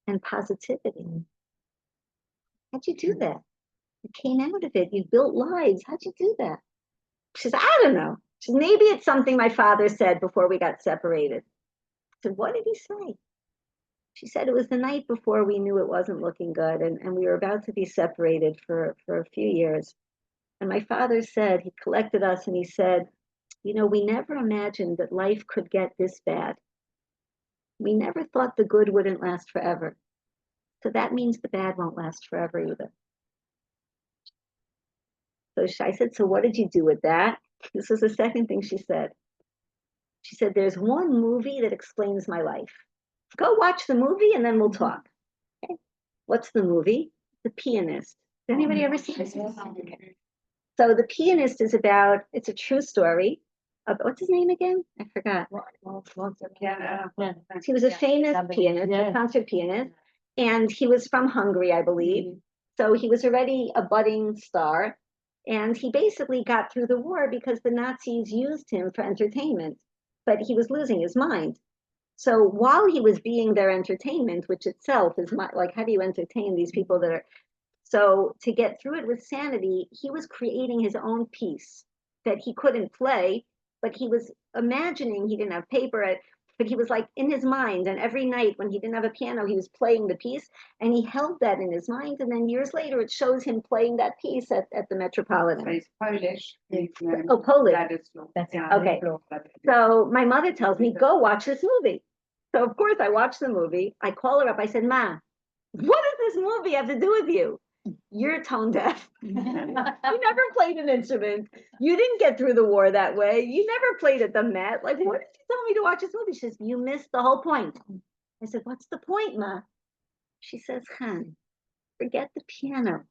and positivity? How'd you do that? You came out of it. You built lives. How'd you do that? She says, I don't know. She says, maybe it's something my father said before we got separated. I said, what did he say? She said it was the night before we knew it wasn't looking good, and we were about to be separated for a few years. And my father said, he collected us and he said, we never imagined that life could get this bad. We never thought the good wouldn't last forever. So that means the bad won't last forever either. So I said, so what did you do with that? This was the second thing she said. She said, there's one movie that explains my life. Go watch the movie and then we'll talk. Okay. What's the movie? The Pianist. Has anybody ever seen it? Okay. So The Pianist is it's a true story. What's his name again? I forgot. He was a famous pianist, a concert pianist, and he was from Hungary, I believe. So he was already a budding star, and he basically got through the war because the Nazis used him for entertainment, but he was losing his mind. So while he was being their entertainment, which itself is like, how do you entertain these people that are? So to get through it with sanity, he was creating his own piece that he couldn't play, but he was imagining, he didn't have paper, but he was like in his mind. And every night when he didn't have a piano, he was playing the piece and he held that in his mind. And then years later, it shows him playing that piece at the Metropolitan. He's Polish. Oh, Polish. Okay. So my mother tells me, go watch this movie. So of course I watched the movie. I call her up. I said, Ma, what does this movie have to do with you? You're tone deaf. You never played an instrument. You didn't get through the war that way. You never played at the Met. Like, what did you tell me to watch this movie? She says, you missed the whole point. I said, what's the point, Ma? She says, Han, forget the piano.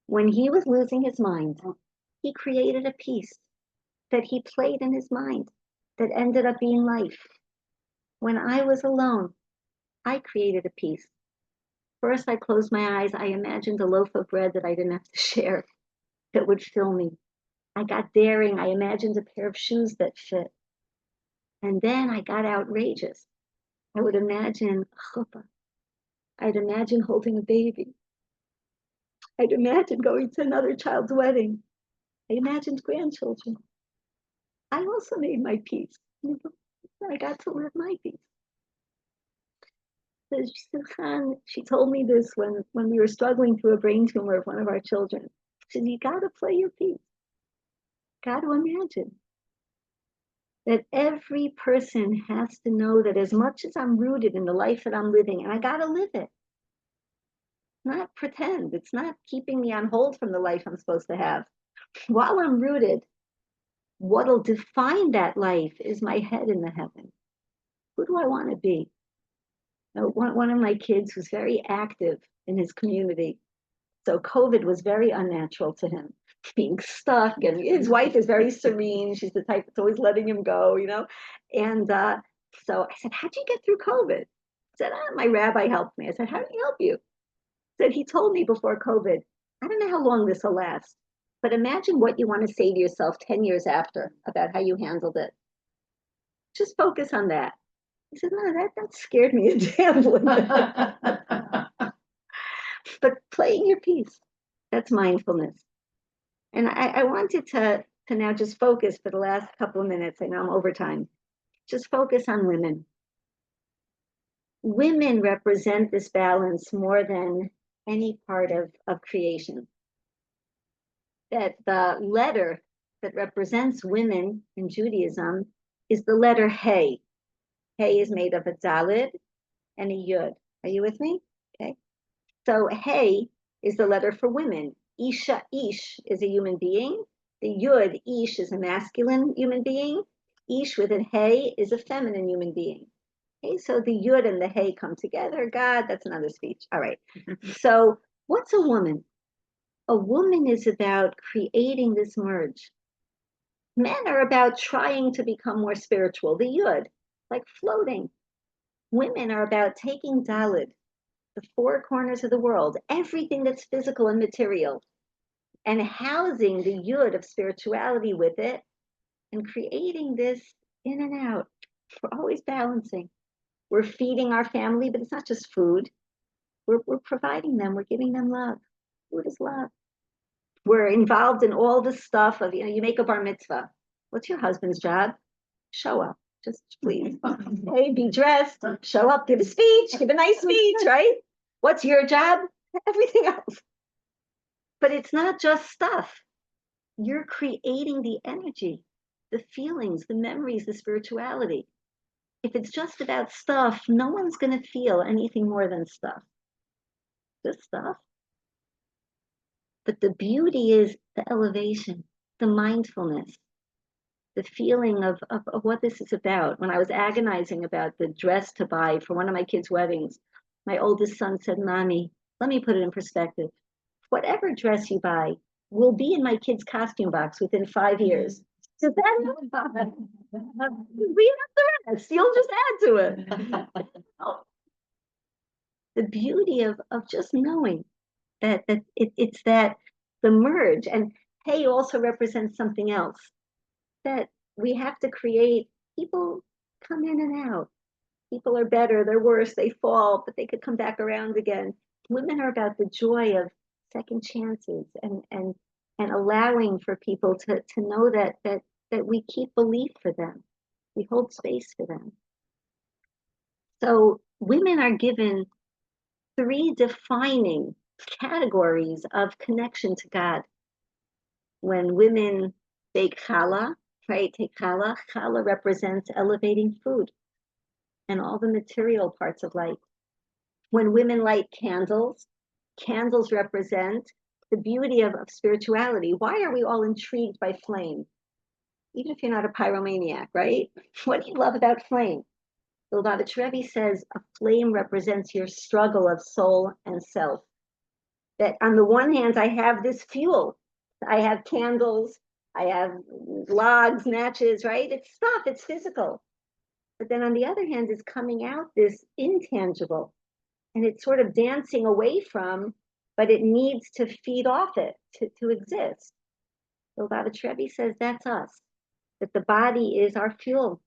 When he was losing his mind, he created a piece that he played in his mind that ended up being life. When I was alone, I created a piece. First, I closed my eyes. I imagined a loaf of bread that I didn't have to share that would fill me. I got daring. I imagined a pair of shoes that fit. And then I got outrageous. I would imagine a chuppah. I'd imagine holding a baby. I'd imagine going to another child's wedding. I imagined grandchildren. I also made my peace. I got to live my peace. So she said, Han, she told me this when we were struggling through a brain tumor of one of our children. She said, you got to play your piece. Got to imagine that every person has to know that as much as I'm rooted in the life that I'm living, and I got to live it. Not pretend. It's not keeping me on hold from the life I'm supposed to have. While I'm rooted, what'll define that life is my head in the heaven. Who do I want to be? One of my kids who's very active in his community. So COVID was very unnatural to him, being stuck. And his wife is very serene. She's the type that's always letting him go, you know. And so I said, how'd you get through COVID? He said, my rabbi helped me. I said, how did he help you? He said, he told me before COVID, I don't know how long this will last, but imagine what you want to say to yourself 10 years after about how you handled it. Just focus on that. He said, no, that scared me into gambling. But playing your piece, that's mindfulness. And I wanted to now just focus for the last couple of minutes. I know I'm over time. Just focus on women. Women represent this balance more than any part of creation. That the letter that represents women in Judaism is the letter Hey. Hey is made of a Daled and a Yud. Are you with me? Okay. So Hey is the letter for women. Isha, Ish is a human being. The Yud, Ish, is a masculine human being. Ish with an Hey is a feminine human being. Okay, so the Yud and the Hey come together. God, that's another speech. All right. So what's a woman? A woman is about creating this merge. Men are about trying to become more spiritual. The Yud, like floating. Women are about taking Daled, the four corners of the world, everything that's physical and material, and housing the Yud of spirituality with it, and creating this in and out. We're always balancing. We're feeding our family, but it's not just food. We're providing them, we're giving them love. Food is love. We're involved in all the stuff of, you make a bar mitzvah. What's your husband's job? Show up, just please. Hey, be dressed, show up, give a speech, give a nice speech, right? What's your job? Everything else. But it's not just stuff. You're creating the energy, the feelings, the memories, the spirituality. If it's just about stuff, no one's going to feel anything more than stuff. Just stuff. But the beauty is the elevation, the mindfulness, the feeling of what this is about. When I was agonizing about the dress to buy for one of my kids' weddings, my oldest son said, Mommy, let me put it in perspective. Whatever dress you buy will be in my kid's costume box within 5 years. Does that we have the rest. You'll just add to it. The beauty of just knowing that it's that the merge, and Hey also represents something else, that we have to create. People come in and out. People are better, they're worse, they fall, but they could come back around again. Women are about the joy of second chances and allowing for people to know that we keep belief for them. We hold space for them. So women are given 3 defining categories of connection to God. When women bake challah, right? Take challah. Challah represents elevating food. and all the material parts of light. When women light candles, candles represent the beauty of spirituality. Why are we all intrigued by flame? Even if you're not a pyromaniac, right? What do you love about flame? The Lubavitch Rebbe says a flame represents your struggle of soul and self. That on the one hand, I have this fuel. I have candles, I have logs, matches, right? It's stuff, it's physical. But then on the other hand is coming out this intangible, and it's sort of dancing away from, but it needs to feed off it to exist. So Lubavitch Rebbe says that's us, that the body is our fuel,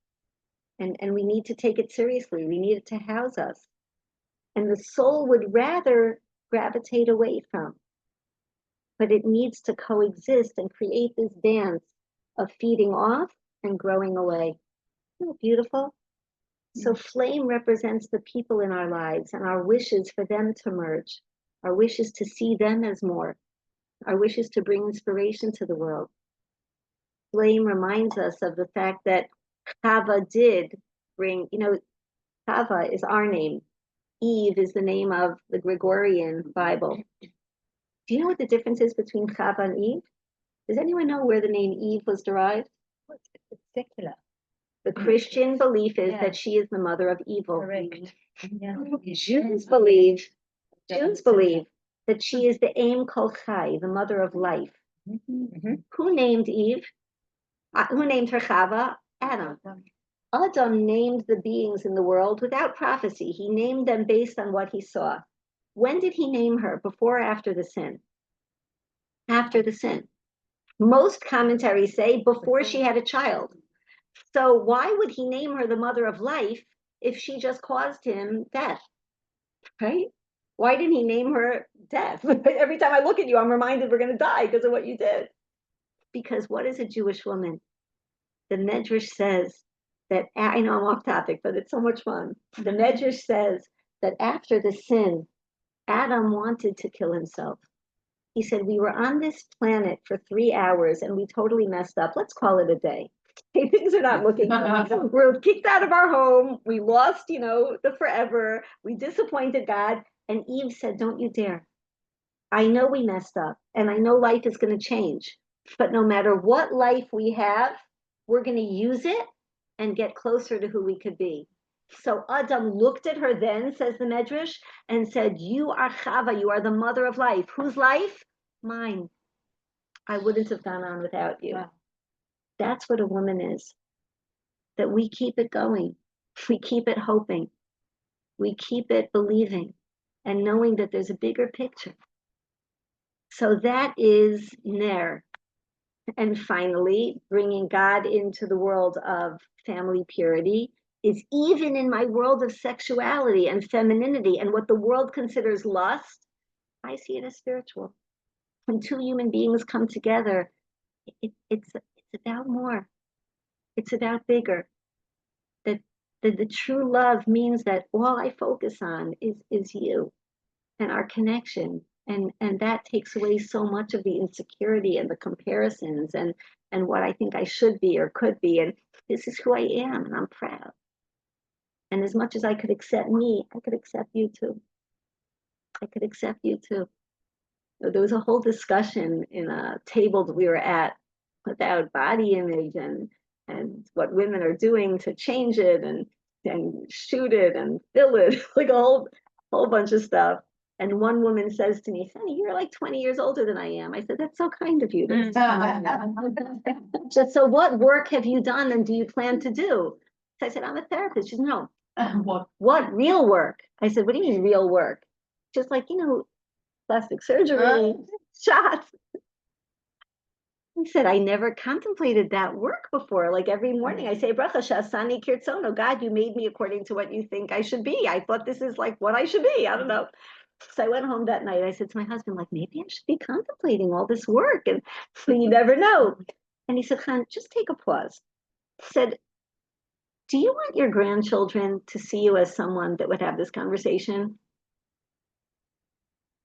and we need to take it seriously. We need it to house us. And the soul would rather gravitate away from, but it needs to coexist and create this dance of feeding off and growing away. Isn't it beautiful? So flame represents the people in our lives and our wishes for them to merge, our wishes to see them as more, our wishes to bring inspiration to the world. Flame reminds us of the fact that Chava did bring, Chava is our name. Eve is the name of the Gregorian Bible. Do you know what the difference is between Chava and Eve? Does anyone know where the name Eve was derived? It's secular. The Christian belief is Yeah. that she is the mother of evil. Correct. Yeah. Jews believe that she is the Aim Kol Chai, the mother of life. Mm-hmm. Who named Eve? Who named her Chava? Adam. Adam named the beings in the world without prophecy. He named them based on what he saw. When did he name her? Before or after the sin? After the sin. Most commentaries say before she had a child. So why would he name her the mother of life if she just caused him death? Right? Why didn't he name her death? Every time I look at you, I'm reminded we're going to die because of what you did. Because what is a Jewish woman? The Medrash says that, I know I'm off topic, but it's so much fun. The Medrash says that after the sin, Adam wanted to kill himself. He said, we were on this planet for 3 hours and we totally messed up. Let's call it a day. Things are not looking good. We're kicked out of our home. We lost, the forever. We disappointed God. And Eve said, don't you dare. I know we messed up and I know life is going to change. But no matter what life we have, we're going to use it and get closer to who we could be. So Adam looked at her then, says the Medrash, and said, you are Chava, you are the mother of life. Whose life? Mine. I wouldn't have gone on without you. Wow. That's what a woman is. That we keep it going. We keep it hoping. We keep it believing and knowing that there's a bigger picture. So that is Ner. And finally, bringing God into the world of family purity is even in my world of sexuality and femininity and what the world considers lust, I see it as spiritual. When two human beings come together, it's about more. It's about bigger. That the true love means that all I focus on is you and our connection. And that takes away so much of the insecurity and the comparisons and what I think I should be or could be. And this is who I am, and I'm proud. And as much as I could accept me, I could accept you too. I could accept you too. There was a whole discussion in a table that we were at about body image and what women are doing to change it and shoot it and fill it, like a whole bunch of stuff. And one woman says to me, Chani, you're like 20 years older than I am. I said, that's so kind of you. So what work have you done and do you plan to do? So I said, I'm a therapist. She said, no. What real work? I said, what do you mean real work? Just like, plastic surgery, shots. He said, I never contemplated that work before. Like every morning I say, Bracha Shasani Kirtzono, God, you made me according to what you think I should be. I thought this is like what I should be. I don't know. So I went home that night. I said to my husband, like, maybe I should be contemplating all this work. And you never know. And he said, Khan, just take a pause. He said, do you want your grandchildren to see you as someone that would have this conversation?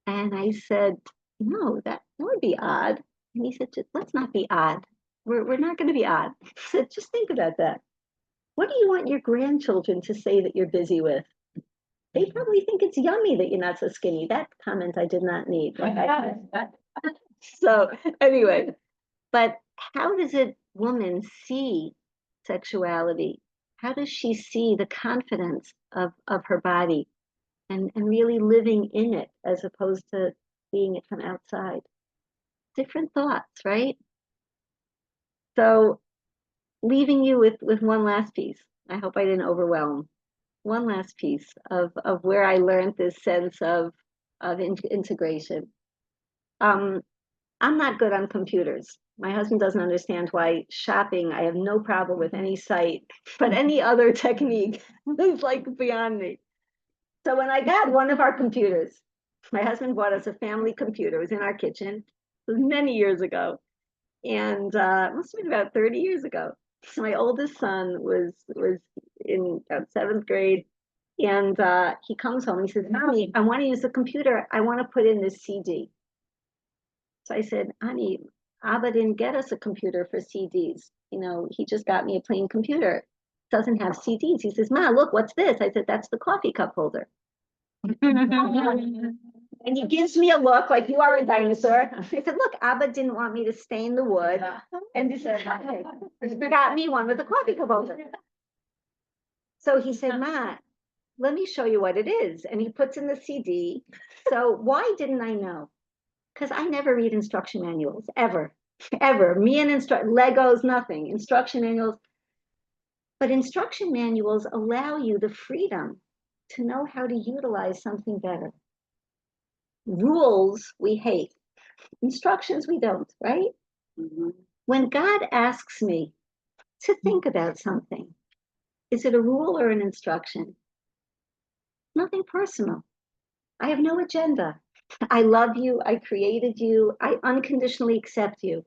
And I said, no, that would be odd. And he said, let's not be odd. We're not going to be odd. He said, just think about that. What do you want your grandchildren to say that you're busy with? They probably think it's yummy that you're not so skinny. That comment I did not need. So anyway, but how does a woman see sexuality? How does she see the confidence of her body and really living in it as opposed to seeing it from outside? Different thoughts, right? So leaving you with one last piece. I hope I didn't overwhelm. One last piece of where I learned this sense of integration. I'm not good on computers. My husband doesn't understand why shopping, I have no problem with any site, but any other technique is like beyond me. So when I got one of our computers, my husband bought us a family computer. It was in our kitchen. It was many years ago. And it must have been about 30 years ago. So my oldest son was in about 7th grade. And he comes home and he says, Mommy, I want to use the computer. I want to put in this CD. So I said, honey, Abba didn't get us a computer for CDs. You know, he just got me a plain computer. It doesn't have CDs. He says, Ma, look, what's this? I said, that's the coffee cup holder. And he gives me a look like you are a dinosaur. I said, look, Abba didn't want me to stain the wood. And he said, okay, got me one with a coffee cup holder. So he said, Ma, let me show you what it is. And he puts in the CD. So why didn't I know? Because I never read instruction manuals, ever, ever. Me and Legos, nothing, instruction manuals. But instruction manuals allow you the freedom to know how to utilize something better. Rules we hate, instructions we don't, right? Mm-hmm. When God asks me to think about something, is it a rule or an instruction? Nothing personal. I have no agenda. I love you. I created you. I unconditionally accept you.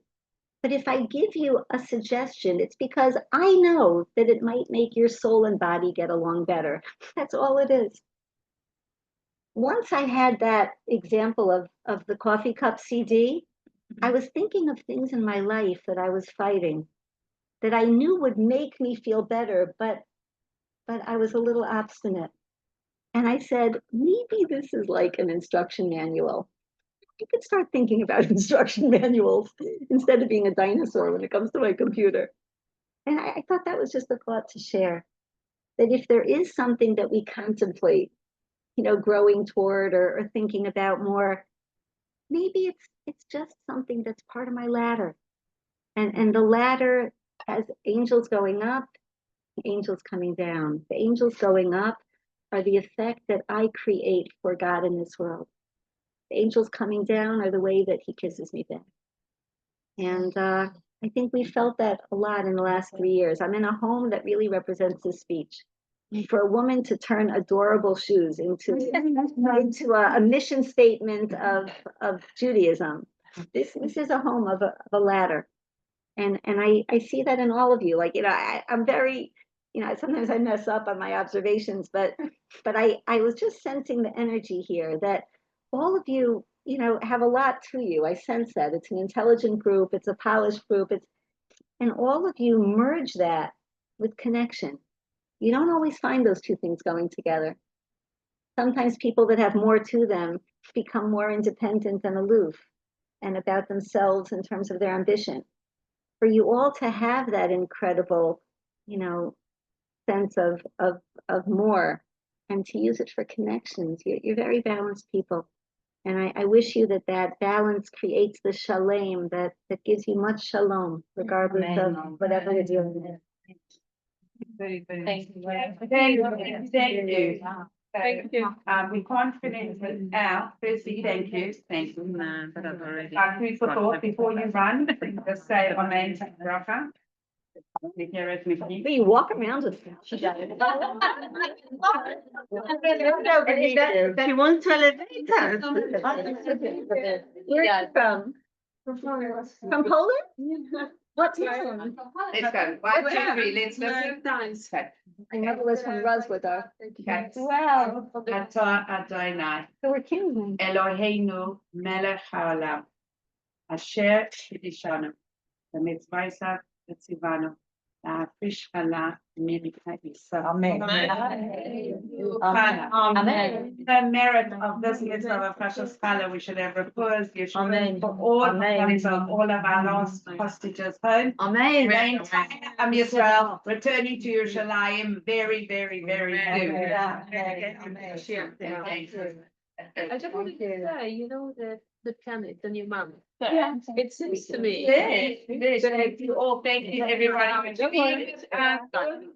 But if I give you a suggestion, it's because I know that it might make your soul and body get along better. That's all it is. Once I had that example of the coffee cup CD, I was thinking of things in my life that I was fighting that I knew would make me feel better, but I was a little obstinate. And I said, maybe this is like an instruction manual. I could start thinking about instruction manuals instead of being a dinosaur when it comes to my computer. And I thought that was just a thought to share. That if there is something that we contemplate, you know, growing toward or thinking about more, maybe it's just something that's part of my ladder. And the ladder has angels going up, angels coming down. The angels going up are the effect that I create for God in this world. The angels coming down are the way that he kisses me back. And I think we felt that a lot in the last 3 years. I'm in a home that really represents this speech. For a woman to turn adorable shoes into a mission statement of Judaism. This is a home of a ladder. And I see that in all of you. Like, you know, I'm very, you know, sometimes I mess up on my observations, but I was just sensing the energy here that all of you, you know, have a lot to you. I sense that. It's an intelligent group, it's a polished group, and all of you merge that with connection. You don't always find those two things going together. Sometimes people that have more to them become more independent and aloof and about themselves in terms of their ambition. For you all to have that incredible, you know, sense of more and to use it for connections, you're very balanced people. And I wish you that balance creates the shalom that gives you much shalom, regardless of whatever you're dealing with. Very, very. Thank you. Thank you. Thank you. We can't finish it out. Firstly, thank you. Thank you. But I've already. Food for thought before you run. Just say Amen, Rafa. You walk around with She wants to elevate us. Where are you from? From Poland? What town? Let's go. 1, 2, 3. Let's listen. Okay. I never was from Roswitha. Okay. Wow. Ata Adonai. So we're Kingsmen. Eloheinu melech haolam. Asher kidishanu. B'mitzvaysav v'tzivanu. fish Allah, many so. Amen. Amen. The merit of this is of a precious scholar, we should have reposed, you should Amen. for all of Amen. all of our lost hostages home. Amen. The entire Israel returning to Yerushalayim very, very, very soon. I just wanted to say, you know, the planet, the new month. Yeah. It seems to me. Yes, thank you all, thank you everybody.